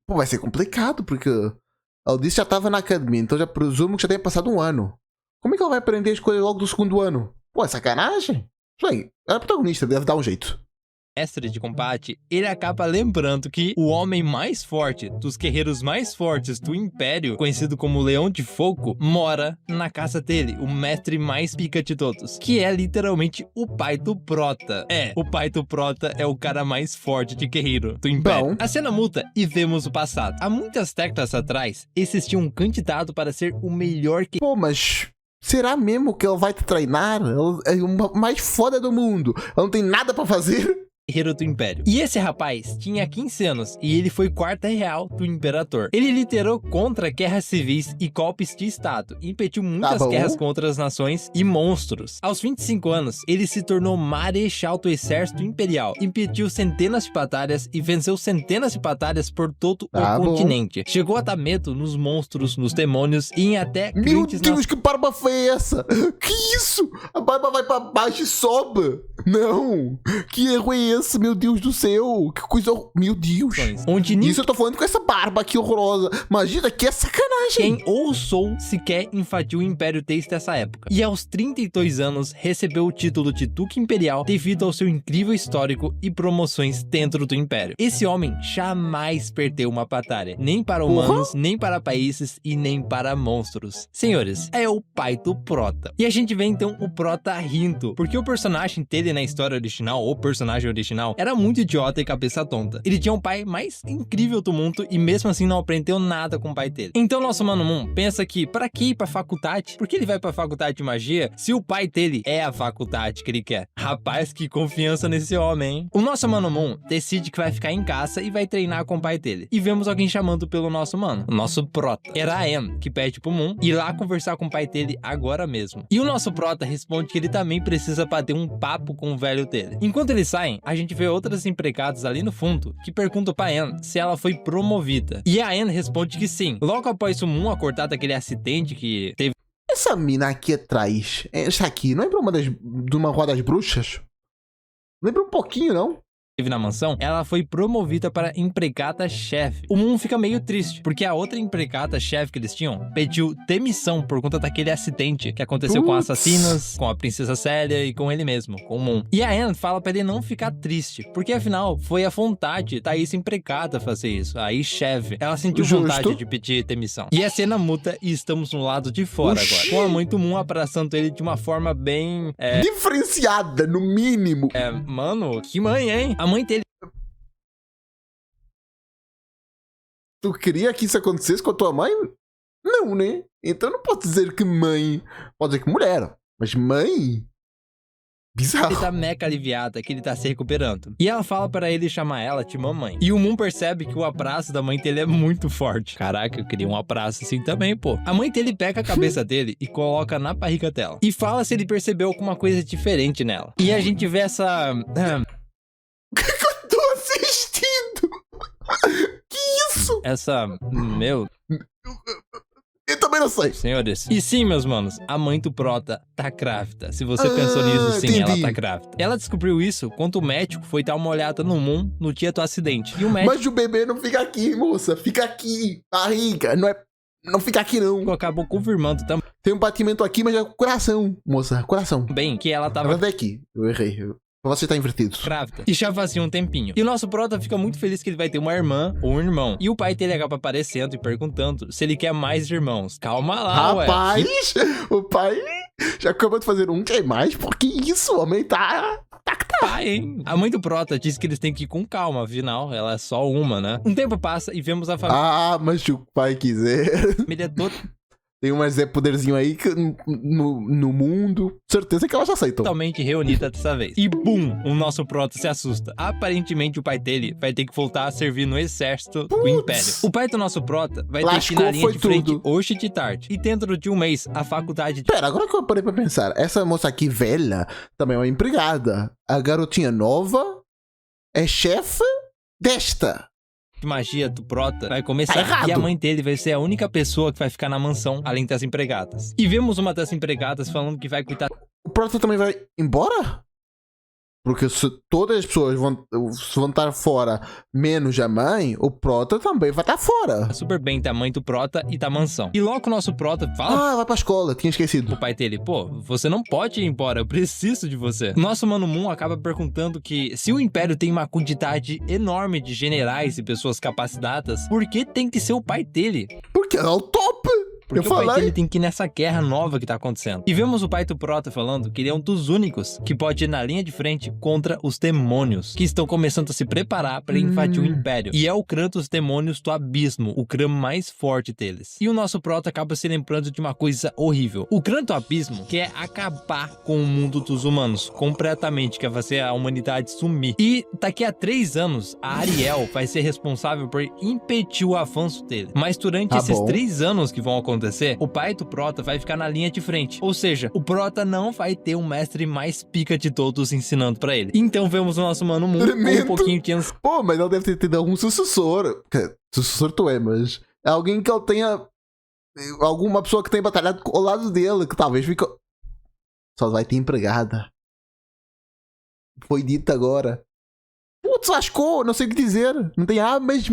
Pô, vai ser complicado, porque... Ela disse que já tava na academia, então já presumo que já tenha passado um ano. Como é que ela vai aprender as coisas logo do segundo ano? Pô, é sacanagem? Isso aí, ela é protagonista, deve dar um jeito. de combate, ele acaba lembrando que o homem mais forte, dos guerreiros mais fortes do Império, conhecido como Leão de Fogo, mora na casa dele, o mestre mais pica de todos, que é literalmente o pai do Prota. O pai do Prota é o cara mais forte de guerreiro do Império. Bom. A cena muda e vemos o passado. Há muitas décadas atrás, existia um candidato para ser o melhor Pô, mas... Será mesmo que ela vai te treinar? Ela é uma mais foda do mundo. Ela não tem nada pra fazer? guerreiro do Império. E esse rapaz tinha 15 anos e ele foi quarta real do Imperador. Ele liderou contra guerras civis e golpes de Estado, e impediu muitas guerras com outras nações e monstros. Aos 25 anos, ele se tornou marechal do exército imperial, impediu centenas de batalhas e venceu centenas de batalhas por todo o continente. Chegou a dar medo nos monstros, nos demônios e em até Meu Deus, que barba foi essa? Que isso? A barba vai pra baixo e sobe. Não. Que erro é esse? Meu Deus do céu. Que coisa... Meu Deus. Onde Isso eu tô falando com essa barba aqui horrorosa. Imagina, que é sacanagem. Quem ousou sequer invadir o Império desde essa época. E aos 32 anos, recebeu o título de Duque Imperial devido ao seu incrível histórico e promoções dentro do Império. Esse homem jamais perdeu uma batalha. Nem para humanos, nem para países e nem para monstros. Senhores, é o pai do Prota. E a gente vê então o Prota rindo, porque o personagem dele na história original, o personagem original, era muito idiota e cabeça tonta. Ele tinha um pai mais incrível do mundo e mesmo assim não aprendeu nada com o pai dele. Então nosso Mano Moon pensa que, pra que ir pra faculdade? Por que ele vai pra faculdade de magia se o pai dele é a faculdade que ele quer? Rapaz, que confiança nesse homem, hein? O nosso Mano Moon decide que vai ficar em casa e vai treinar com o pai dele. E vemos alguém chamando pelo nosso mano, o nosso Prota. Era a Anne, que pede pro Moon ir lá conversar com o pai dele agora mesmo. E o nosso Prota responde que ele também precisa bater um papo com o velho dele. Enquanto eles saem, a gente vê outras empregadas ali no fundo que perguntam pra Anne se ela foi promovida. E a Anne responde que sim. Logo após o Moon acordar daquele acidente que teve Essa mina aqui atrás, essa aqui, não lembra de uma Rua das Bruxas? Lembra um pouquinho, não? na mansão, ela foi promovida para empregada-chefe. O Moon fica meio triste, porque a outra empregada-chefe que eles tinham pediu demissão por conta daquele acidente que aconteceu com assassinos, com a princesa Célia e com ele mesmo, com o Moon. E a Anne fala pra ele não ficar triste, porque afinal foi a vontade da ex-empregada fazer isso, a ex-chefe. Ela sentiu vontade de pedir demissão. E a cena muda e estamos no lado de fora agora, com a mãe do Moon abraçando ele de uma forma bem... diferenciada, no mínimo. Mano, que mãe, hein? A mãe dele... Tu queria que isso acontecesse com a tua mãe? Não, né? Então não pode dizer que mãe. Pode dizer que mulher. Mas mãe? Bizarro. Ele tá mega aliviada que ele tá se recuperando. E ela fala pra ele chamar ela de mamãe. E o Moon percebe que o abraço da mãe dele é muito forte. Caraca, eu queria um abraço assim também, pô. A mãe dele pega a cabeça dele e coloca na barriga dela. E fala se ele percebeu alguma coisa diferente nela. E a gente vê essa... Eu tô assistindo. Que isso? Essa... Meu... Eu também não sei. Senhores. E sim, meus manos, a mãe do Prota tá grávida. Se você pensou nisso, sim, ela tá grávida. Ela descobriu isso quando o médico foi dar uma olhada no Moon no dia do acidente. E o médico... Mas o bebê não fica aqui, moça. Fica aqui. Barriga. Não fica aqui, não. acabou confirmando também. Tem um batimento aqui, mas é coração, moça. Coração. Bem, que ela tava... Ela veio aqui. Eu errei. Você tá invertido. grávida. E já fazia um tempinho. E o nosso Prota fica muito feliz que ele vai ter uma irmã ou um irmão. E o pai dele acaba aparecendo e perguntando se ele quer mais irmãos. Calma lá, Rapaz, o pai já acabou de fazer um, quer mais? Porque isso, o homem tá... Pai, hein? A mãe do Prota diz que eles têm que ir com calma, afinal, ela é só uma, né? Um tempo passa e vemos a família Ah, mas se o pai quiser... toda... Tem um Zé poderzinho aí que, no mundo. Certeza que elas aceitam. Totalmente reunida dessa vez. E bum, o nosso Prota se assusta. Aparentemente o pai dele vai ter que voltar a servir no exército do Império. O pai do nosso Prota vai ter que ir na linha de frente hoje de tarde. E dentro de um mês, a faculdade... Pera, agora que eu parei pra pensar, essa moça aqui velha também é uma empregada. A garotinha nova é chefe desta. de magia do Prota vai começar. Tá errado. E a mãe dele vai ser a única pessoa que vai ficar na mansão, além das empregadas. E vemos uma das empregadas falando que vai cuidar... O Prota também vai embora? Porque se todas as pessoas vão estar fora, menos a mãe, o Prota também vai estar fora. super bem da mãe do Prota e da mansão. E logo o nosso Prota fala... Ah, vai pra escola, tinha esquecido. O pai dele, pô, você não pode ir embora, eu preciso de você. Nosso Mano Moon acaba perguntando que se o Império tem uma quantidade enorme de generais e pessoas capacitadas, por que tem que ser o pai dele? Porque é o top! Porque o pai dele tem que ir nessa guerra nova que tá acontecendo. E vemos o pai do Prota falando que ele é um dos únicos que pode ir na linha de frente contra os demônios, que estão começando a se preparar para invadir o Império. E é o clã dos demônios do abismo, o clã mais forte deles. E o nosso Prota acaba se lembrando de uma coisa horrível. O clã do abismo quer acabar com o mundo dos humanos, completamente, quer fazer a humanidade sumir. E daqui a 3 anos, a Ariel vai ser responsável por impedir o avanço dele. Mas durante esses 3 anos que vão acontecer, o pai do Prota vai ficar na linha de frente. Ou seja, o Prota não vai ter um mestre mais pica de todos ensinando pra ele. Então vemos o nosso Mano Moon com um pouquinho de ansiedade. Pô, mas ele deve ter tido algum sucessor. Sucessor tu é, mas... É alguém que ele tenha... Alguma pessoa que tenha batalhado ao lado dele, que talvez fique... Só vai ter empregada. Foi dito agora. Putz, lascou, não sei o que dizer. Não tem mas...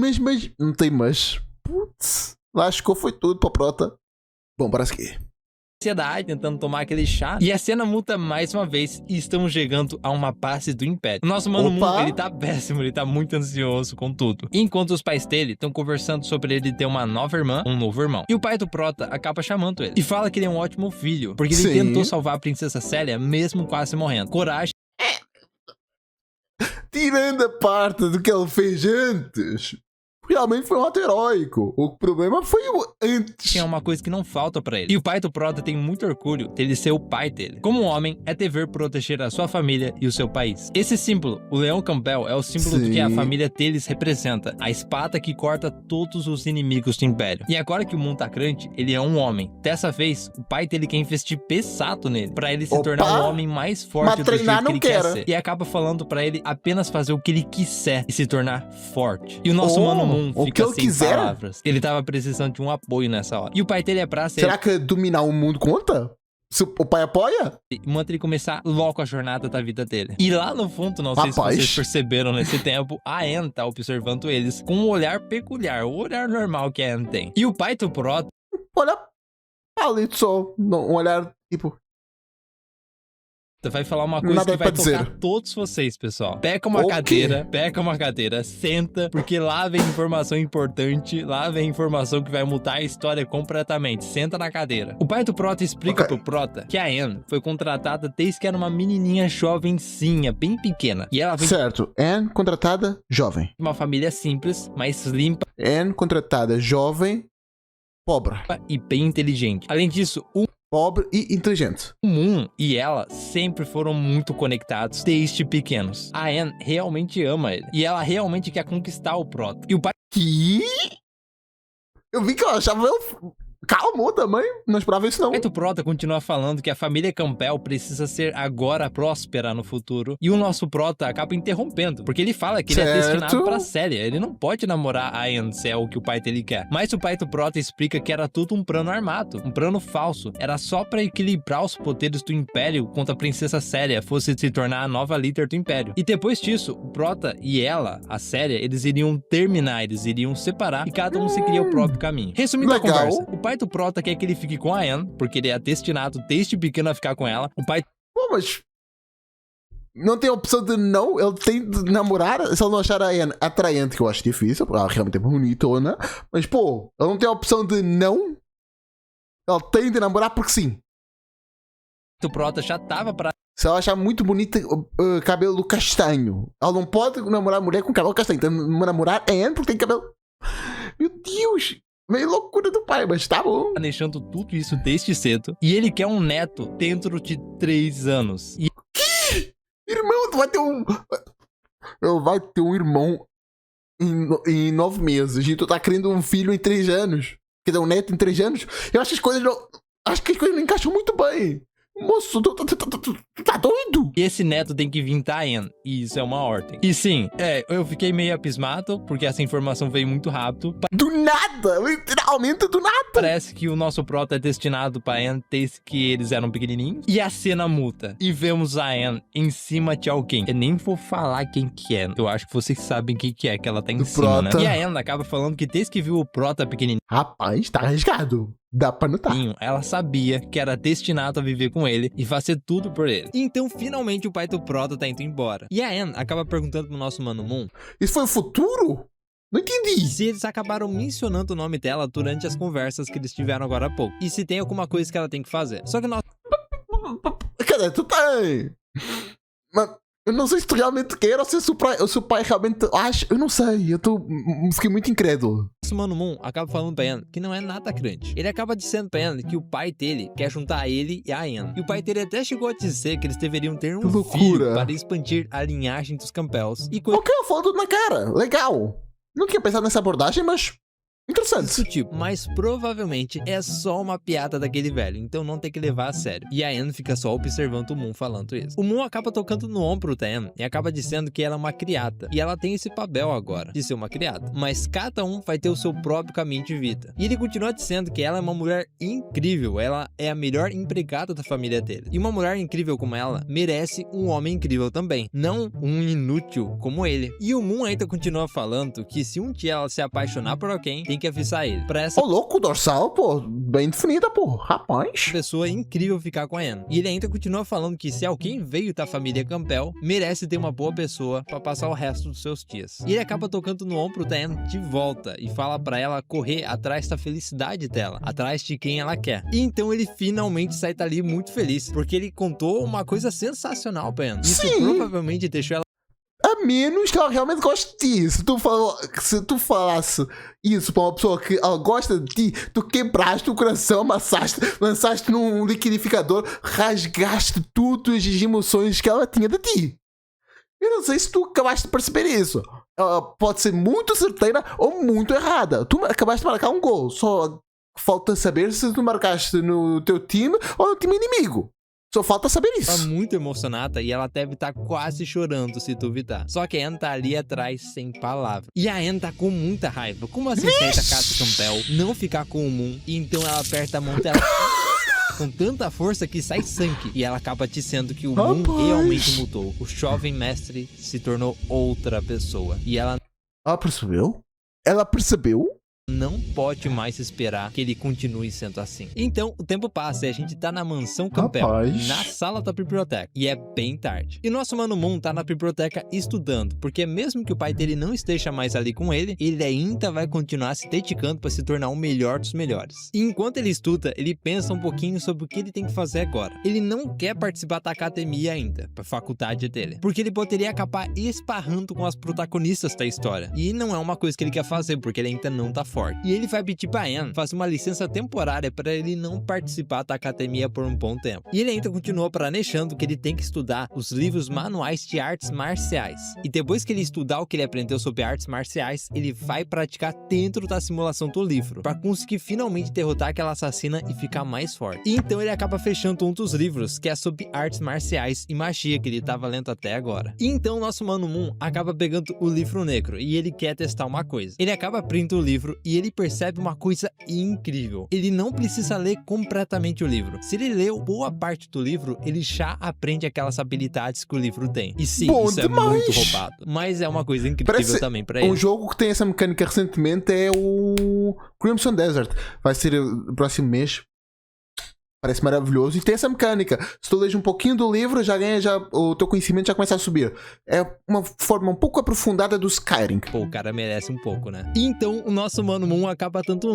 Não tem mas. Putz, lascou, foi tudo pra Prota. Bom, parece que... Ansiedade, tentando tomar aquele chá. E a cena muda mais uma vez e estamos chegando a uma base do Império. O nosso Mano Moon, ele tá péssimo, ele tá muito ansioso com tudo. Enquanto os pais dele estão conversando sobre ele ter uma nova irmã, um novo irmão. E o pai do Prota acaba chamando ele. E fala que ele é um ótimo filho, porque ele tentou salvar a princesa Célia mesmo quase morrendo. Coragem. Tirando a parte do que ele fez antes... Realmente foi um ato heróico. O problema foi o antes. É uma coisa que não falta pra ele. E o pai do Prota tem muito orgulho dele ser o pai dele. Como um homem, é dever proteger a sua família e o seu país. Esse símbolo, o leão Campbell, é o símbolo do que a família deles representa. A espada que corta todos os inimigos do Império. E agora que o mundo tá grande, ele é um homem. Dessa vez, o pai dele quer investir pesado nele, pra ele se tornar o homem mais forte do jeito que ele quer ser. E acaba falando pra ele apenas fazer o que ele quiser e se tornar forte. E o nosso Mano Moon fica sem palavras. Ele tava precisando de um apoio nessa hora. E o pai dele é pra ser... Será que dominar o mundo conta? Se o pai apoia? Manda ele começar logo a jornada da vida dele. E lá no fundo, não sei se vocês perceberam nesse tempo, a Anne tá observando eles com um olhar peculiar, o olhar normal que a Anne tem. E o pai do Prota... Olha ali só, um olhar tipo... Vai falar uma coisa que vai tocar todos vocês, pessoal. Pega uma cadeira, senta, porque lá vem informação importante, lá vem informação que vai mudar a história completamente. Senta na cadeira. O pai do Prota explica pro Prota que a Anne foi contratada desde que era uma menininha jovencinha, bem pequena. E ela vem... Certo, Anne contratada jovem. Uma família simples, mas limpa. Anne contratada jovem, pobre. E bem inteligente. Além disso, pobre e inteligente. O Moon e ela sempre foram muito conectados desde pequenos. A Anne realmente ama ele. E ela realmente quer conquistar o Prota. E o pai... Que? Eu vi que ela achava ele... Calmou também, não esperava isso não. O Prota continua falando que a família Campbell precisa ser agora próspera no futuro. E o nosso Prota acaba interrompendo, porque ele fala que ele é destinado pra Célia. Ele não pode namorar a Anne, se é o que o pai dele quer. Mas o pai do Prota explica que era tudo um plano armado, um plano falso. Era só pra equilibrar os poderes do Império quando a princesa Célia fosse se tornar a nova líder do Império. E depois disso, o Prota e ela, a Célia, eles iriam terminar, eles iriam separar e cada um seguiria o próprio caminho. Resumindo a conversa, o pai do Prota quer que ele fique com a Anne, porque ele é destinado desde pequeno a ficar com ela. O pai... Pô, mas... Não tem opção de não? Ele tem de namorar? Se ele não achar a Anne atraente, que eu acho difícil, porque ela realmente é bonitona. Mas, pô, ele não tem a opção de não? Ele tem de namorar porque sim. O Prota já tava pra... Se ela achar muito bonita cabelo castanho, ela não pode namorar mulher com cabelo castanho. Tem de namorar a Anne porque tem cabelo... Meu Deus! Meio loucura do pai, mas tá bom. Planejando tudo isso desde cedo. E ele quer um neto dentro de 3 anos. E Irmão, tu vai ter um... Vai ter um irmão em 9 meses. E tu tá querendo um filho em 3 anos. Quer dizer, um neto em 3 anos? Eu acho que as coisas não... Acho que as coisas não encaixam muito bem. Moço, tu tá doido? E esse neto tem que vir da Anne, e isso é uma ordem. E sim, eu fiquei meio abismado, porque essa informação veio muito rápido. Do nada, literalmente do nada. Parece que o nosso prota é destinado pra Anne desde que eles eram pequenininhos. E a cena muda. E vemos a Anne em cima de alguém. Eu nem vou falar quem que é. Eu acho que vocês sabem quem que é, que ela tá em Do cima, prota. né? E a Anne acaba falando que desde que viu o prota pequenininho, Rapaz, tá arriscado. Dá pra notar. ela sabia que era destinado a viver com ele e fazer tudo por ele. Então, finalmente, o pai do prota tá indo embora. E a Anne acaba perguntando pro nosso Mano Moon Isso foi o futuro? Não entendi. se eles acabaram mencionando o nome dela durante as conversas que eles tiveram agora há pouco. E se tem alguma coisa que ela tem que fazer. Só que nós... Cadê? Tu tá aí. Mas eu não sei se tu realmente quer ou se o seu pai realmente acha. Eu não sei. Fiquei muito incrédulo. Nosso Mano Moon acaba falando pra Anne que não é nada grande. Ele acaba dizendo pra Anne que o pai dele quer juntar ele e a Anne. E o pai dele até chegou a dizer que eles deveriam ter Que um loucura. filho para expandir a linhagem dos Campbells. E coisa Ok, eu falo tudo na cara. Legal. Não tinha pensado nessa abordagem, mas interessante. do tipo, mas provavelmente é só uma piada daquele velho, então não tem que levar a sério. E a Anne fica só observando o Moon falando isso. O Moon acaba tocando no ombro da Anne e acaba dizendo que ela é uma criada. E ela tem esse papel agora, de ser uma criada. Mas cada um vai ter o seu próprio caminho de vida. E ele continua dizendo que ela é uma mulher incrível, ela é a melhor empregada da família dele. E uma mulher incrível como ela merece um homem incrível também, não um inútil como ele. E o Moon ainda continua falando que se um dia ela se apaixonar por alguém, tem que avisar ele. Pra essa Ô, louco, dorsal, pô. Bem definida, pô. Rapaz. pessoa incrível ficar com a Anne. E ele ainda continua falando que se alguém veio da família Campbell, merece ter uma boa pessoa pra passar o resto dos seus dias. E ele acaba tocando no ombro da Anne de volta e fala pra ela correr atrás da felicidade dela, atrás de quem ela quer. E então ele finalmente sai dali muito feliz, porque ele contou uma coisa sensacional pra Anne. Isso Sim. provavelmente deixou ela A menos que ela realmente goste de ti. Se tu falasse isso pra uma pessoa que ela gosta de ti, tu quebraste o coração, amassaste, lançaste num liquidificador, rasgaste tudo as emoções que ela tinha de ti. Eu não sei se tu acabaste de perceber isso. Ela pode ser muito certeira ou muito errada. Tu acabaste de marcar um gol. Só falta saber se tu marcaste no teu time ou no time inimigo. Só falta saber isso. muito emocionada e ela deve estar quase chorando se duvidar. Só que a Anne tá ali atrás sem palavras. E a Anne tá com muita raiva. Como assim sair da casa Campbell, não ficar com o Moon, e então ela aperta a mão dela com tanta força que sai sangue. E ela acaba dizendo que o Moon Rapaz. realmente mudou. O jovem mestre se tornou outra pessoa. E ela Ela percebeu? Ela percebeu? não pode mais esperar que ele continue sendo assim. Então, o tempo passa e a gente tá na mansão Campbell, Rapaz. na sala da biblioteca, e é bem tarde. E nosso Mano Moon tá na biblioteca estudando, porque mesmo que o pai dele não esteja mais ali com ele ainda vai continuar se dedicando para se tornar o melhor dos melhores. E enquanto ele estuda, ele pensa um pouquinho sobre o que ele tem que fazer agora. Ele não quer participar da academia ainda, pra faculdade dele, porque ele poderia acabar esparrando com as protagonistas da história. E não é uma coisa que ele quer fazer, porque ele ainda não tá forte. E ele vai pedir pra Anne fazer uma licença temporária para ele não participar da academia por um bom tempo. E ele ainda continua planejando que ele tem que estudar os livros manuais de artes marciais. E depois que ele estudar o que ele aprendeu sobre artes marciais, ele vai praticar dentro da simulação do livro, para conseguir finalmente derrotar aquela assassina e ficar mais forte. E então ele acaba fechando um dos livros, que é sobre artes marciais e magia, que ele tava lendo até agora. E então nosso Mano Moon acaba pegando o livro negro e ele quer testar uma coisa. Ele acaba abrindo o livro e ele percebe uma coisa incrível. Ele não precisa ler completamente o livro. Se ele leu boa parte do livro, ele já aprende aquelas habilidades que o livro tem. E sim, Bom isso demais. é muito roubado. Mas é uma coisa incrível Parece também pra ele. Um jogo que tem essa mecânica recentemente é o Crimson Desert. Vai ser o próximo mês. Parece maravilhoso. E tem essa mecânica. Se tu lês um pouquinho do livro, o teu conhecimento já começa a subir. É uma forma um pouco aprofundada do Skyrim. Pô, o cara merece um pouco, né? Então, o nosso Mano Moon acaba tanto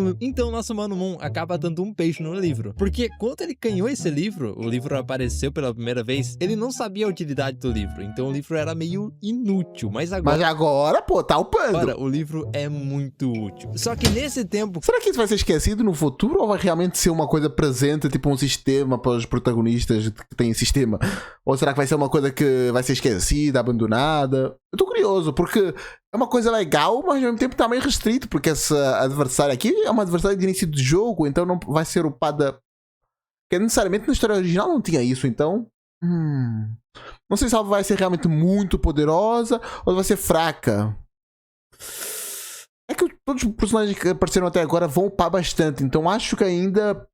um peixe no livro. Porque quando ele ganhou esse livro, o livro apareceu pela primeira vez, ele não sabia a utilidade do livro. Então, o livro era meio inútil. Mas agora, pô, tá upando. Agora, o livro é muito útil. Só que nesse tempo... Será que isso vai ser esquecido no futuro? Ou vai realmente ser uma coisa presente, tipo um sistema para os protagonistas que têm sistema? Ou será que vai ser uma coisa que vai ser esquecida, abandonada? Eu tô curioso, porque é uma coisa legal, mas ao mesmo tempo tá meio restrito, porque essa adversária aqui é uma adversária de início de jogo, então não vai ser upada... Porque necessariamente na história original não tinha isso, então... Não sei se ela vai ser realmente muito poderosa ou vai ser fraca. É que todos os personagens que apareceram até agora vão upar bastante, então acho que ainda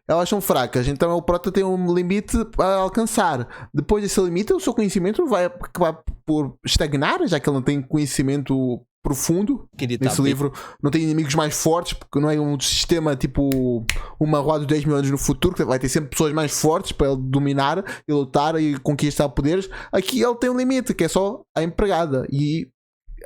elas são fracas. Então o Prota tem um limite a alcançar. Depois desse limite, o seu conhecimento vai acabar por estagnar, já que ele não tem conhecimento profundo. Nesse livro não tem inimigos mais fortes, porque não é um sistema tipo uma Rua dos 10 mil anos no futuro, que vai ter sempre pessoas mais fortes para ele dominar e lutar e conquistar poderes. Aqui ele tem um limite, que é só a empregada e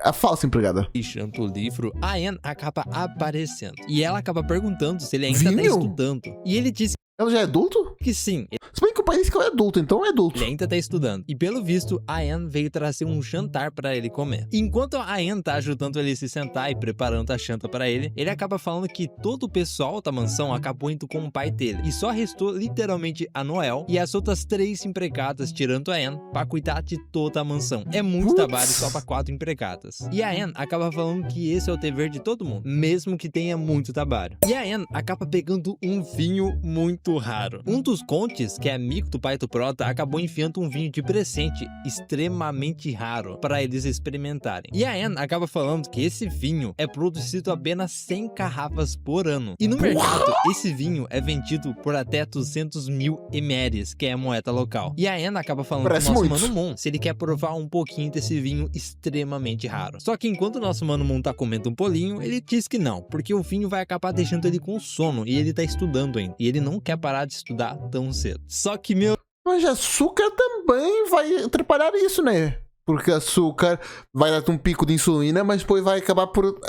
a falsa empregada. Fechando o livro, a Anne acaba aparecendo. E ela acaba perguntando se ele ainda tá estudando. E ele disse ela já é adulto? que sim. Se bem que o pai disse que ela é adulto, então é adulto. Ele ainda tá estudando. E pelo visto, a Anne veio trazer um jantar pra ele comer. Enquanto a Anne tá ajudando ele a se sentar e preparando a janta pra ele, ele acaba falando que todo o pessoal da mansão acabou indo com o pai dele. E só restou literalmente a Noel e as outras 3 empregadas, tirando a Anne, pra cuidar de toda a mansão. É muito trabalho só pra 4 empregadas. E a Anne acaba falando que esse é o dever de todo mundo, mesmo que tenha muito trabalho. E a Anne acaba pegando um vinho muito raro. Um dos contes, que é amigo do pai do Prota, acabou enfiando um vinho de presente extremamente raro para eles experimentarem. E a Anne acaba falando que esse vinho é produzido apenas 100 garrafas por ano. E no mercado, esse vinho é vendido por até 200 mil ml, que é a moeda local. E a Anne acaba falando pro nosso Mano Moon se ele quer provar um pouquinho desse vinho extremamente raro. Só que enquanto o nosso Mano Moon tá comendo um polinho, ele diz que não, porque o vinho vai acabar deixando ele com sono e ele tá estudando ainda. E ele não quer parar de estudar tão cedo. Só que, meu... Mas açúcar também vai atrapalhar isso, né? Porque açúcar vai dar-te um pico de insulina, mas depois vai acabar por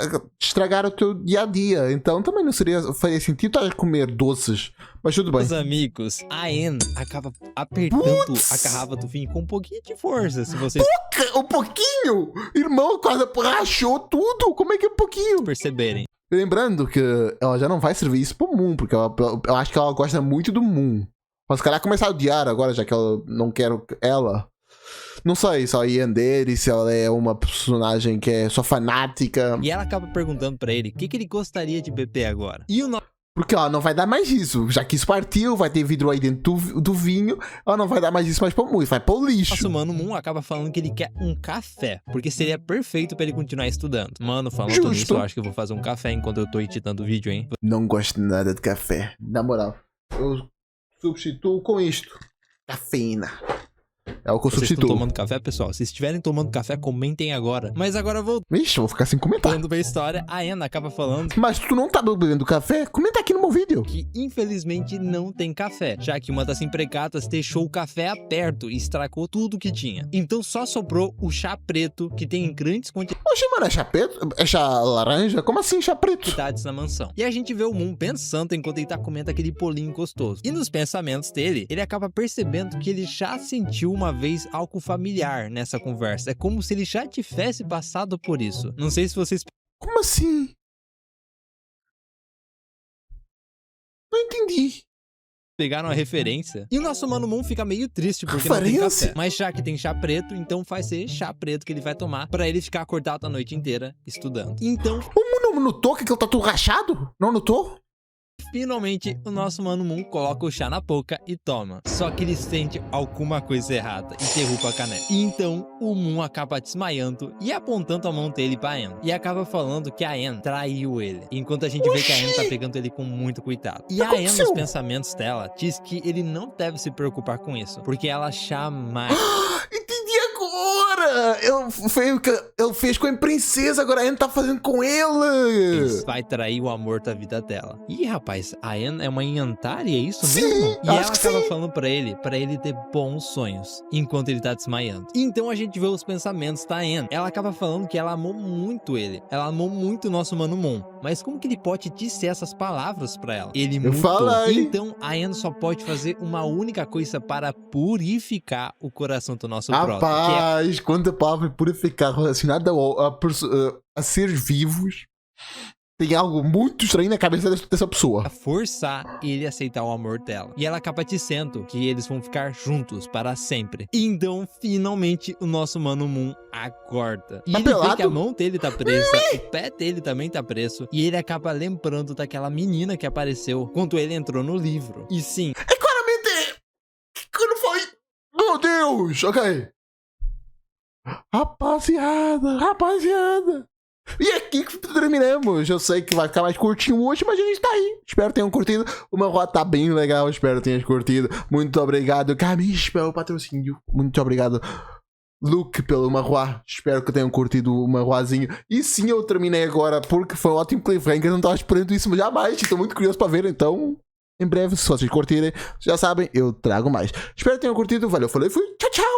estragar o teu dia a dia. Então também não faria sentido estar a comer doces. Mas tudo bem. Meus amigos, a Anne acaba apertando a garrafa do vinho com um pouquinho de força, se vocês um pouquinho? Irmão, quase rachou tudo. Como é que é um pouquinho? perceberem. Lembrando que ela já não vai servir isso pro Moon, porque eu acho que ela gosta muito do Moon. Mas se calhar começar a odiar agora, já que ela não quer ela. Não sei se ela ia e se ela é uma personagem que é só fanática. E ela acaba perguntando pra ele o que ele gostaria de beber agora. E o Porque ela não vai dar mais isso. Já que isso partiu, vai ter vidro aí dentro do vinho. Ela não vai dar mais isso mais pro Moon, vai pro lixo. nosso Mano Moon acaba falando que ele quer um café, porque seria perfeito pra ele continuar estudando. Mano, falando nisso, eu acho que eu vou fazer um café enquanto eu tô editando o vídeo, hein? Não gosto nada de café. Na moral, eu substituo com isto. Cafeína. É o que eu Vocês substituo. estão tomando café, pessoal? Se estiverem tomando café, comentem agora. Mas agora voltando Vixe, eu vou ficar sem comentar. pra história, a Anne acaba falando Mas tu não tá bebendo café? Comenta aqui no meu vídeo. que infelizmente não tem café, já que uma das empregadas deixou o café aberto e estragou tudo que tinha. Então só sobrou o chá preto, que tem grandes Oxe, mano, é chá preto? É chá laranja? Como assim chá preto? quantidades na mansão. E a gente vê o Moon pensando enquanto ele tá comendo aquele polinho gostoso. E nos pensamentos dele, ele acaba percebendo que ele já sentiu uma vez algo familiar nessa conversa. É como se ele já tivesse passado por isso. Não sei se vocês Como assim? Não entendi. pegaram a referência. E o nosso Mano Moon fica meio triste porque não tem Referência? café. Mas já que tem chá preto, então vai ser chá preto que ele vai tomar pra ele ficar acordado a noite inteira estudando. Então, O Moon não notou que ele tá tudo rachado? Não notou? finalmente, o nosso Mano Moon coloca o chá na boca e toma. Só que ele sente alguma coisa errada e derruba a caneca. E então, o Moon acaba desmaiando e apontando a mão dele pra Anne. E acaba falando que a Anne traiu ele. Enquanto a gente vê que a Anne tá pegando ele com muito cuidado. E a Anne, nos pensamentos dela, diz que ele não deve se preocupar com isso. Porque ela jamais... Entendi agora! Foi o que ele fez com a princesa, agora a Anne tá fazendo com ele. Isso vai trair o amor da vida dela. Ih, rapaz, a Anne é uma Yantaria, é isso Sim, mesmo? E acho ela que acaba sim. falando pra ele ter bons sonhos, enquanto ele tá desmaiando. Então a gente vê os pensamentos da Anne. Ela acaba falando que ela amou muito ele. Ela amou muito o nosso Mano Mon. Mas como que ele pode dizer essas palavras pra ela? Ele Eu mutou. falei. Então a Anne só pode fazer uma única coisa para purificar o coração do nosso Prota. Que é Rapaz, quando a palavra purificar relacionada a seres vivos, tem algo muito estranho na cabeça dessa pessoa. a forçar ele a aceitar o amor dela. E ela acaba dizendo que eles vão ficar juntos para sempre. Então, finalmente, o nosso Mano Moon acorda. E Tá ele vê pelado? que a mão dele tá presa, o pé dele também tá preso. E ele acaba lembrando daquela menina que apareceu quando ele entrou no livro. E sim, É claramente. Quando foi. Meu Deus! Ok. Rapaziada. E aqui que terminamos. Eu sei que vai ficar mais curtinho hoje, mas a gente tá aí. Espero que tenham curtido. O meu rota tá bem legal. Espero que tenham curtido. Muito obrigado, Camis, pelo patrocínio. Muito obrigado, Luke, pelo Marroá. Espero que tenham curtido o Marroazinho. E sim, eu terminei agora porque foi um ótimo cliffhanger. Eu não tava esperando isso jamais. Estou muito curioso para ver. Então, em breve, se vocês curtirem, já sabem, eu trago mais. Espero que tenham curtido. Valeu, falei, fui. Tchau, tchau.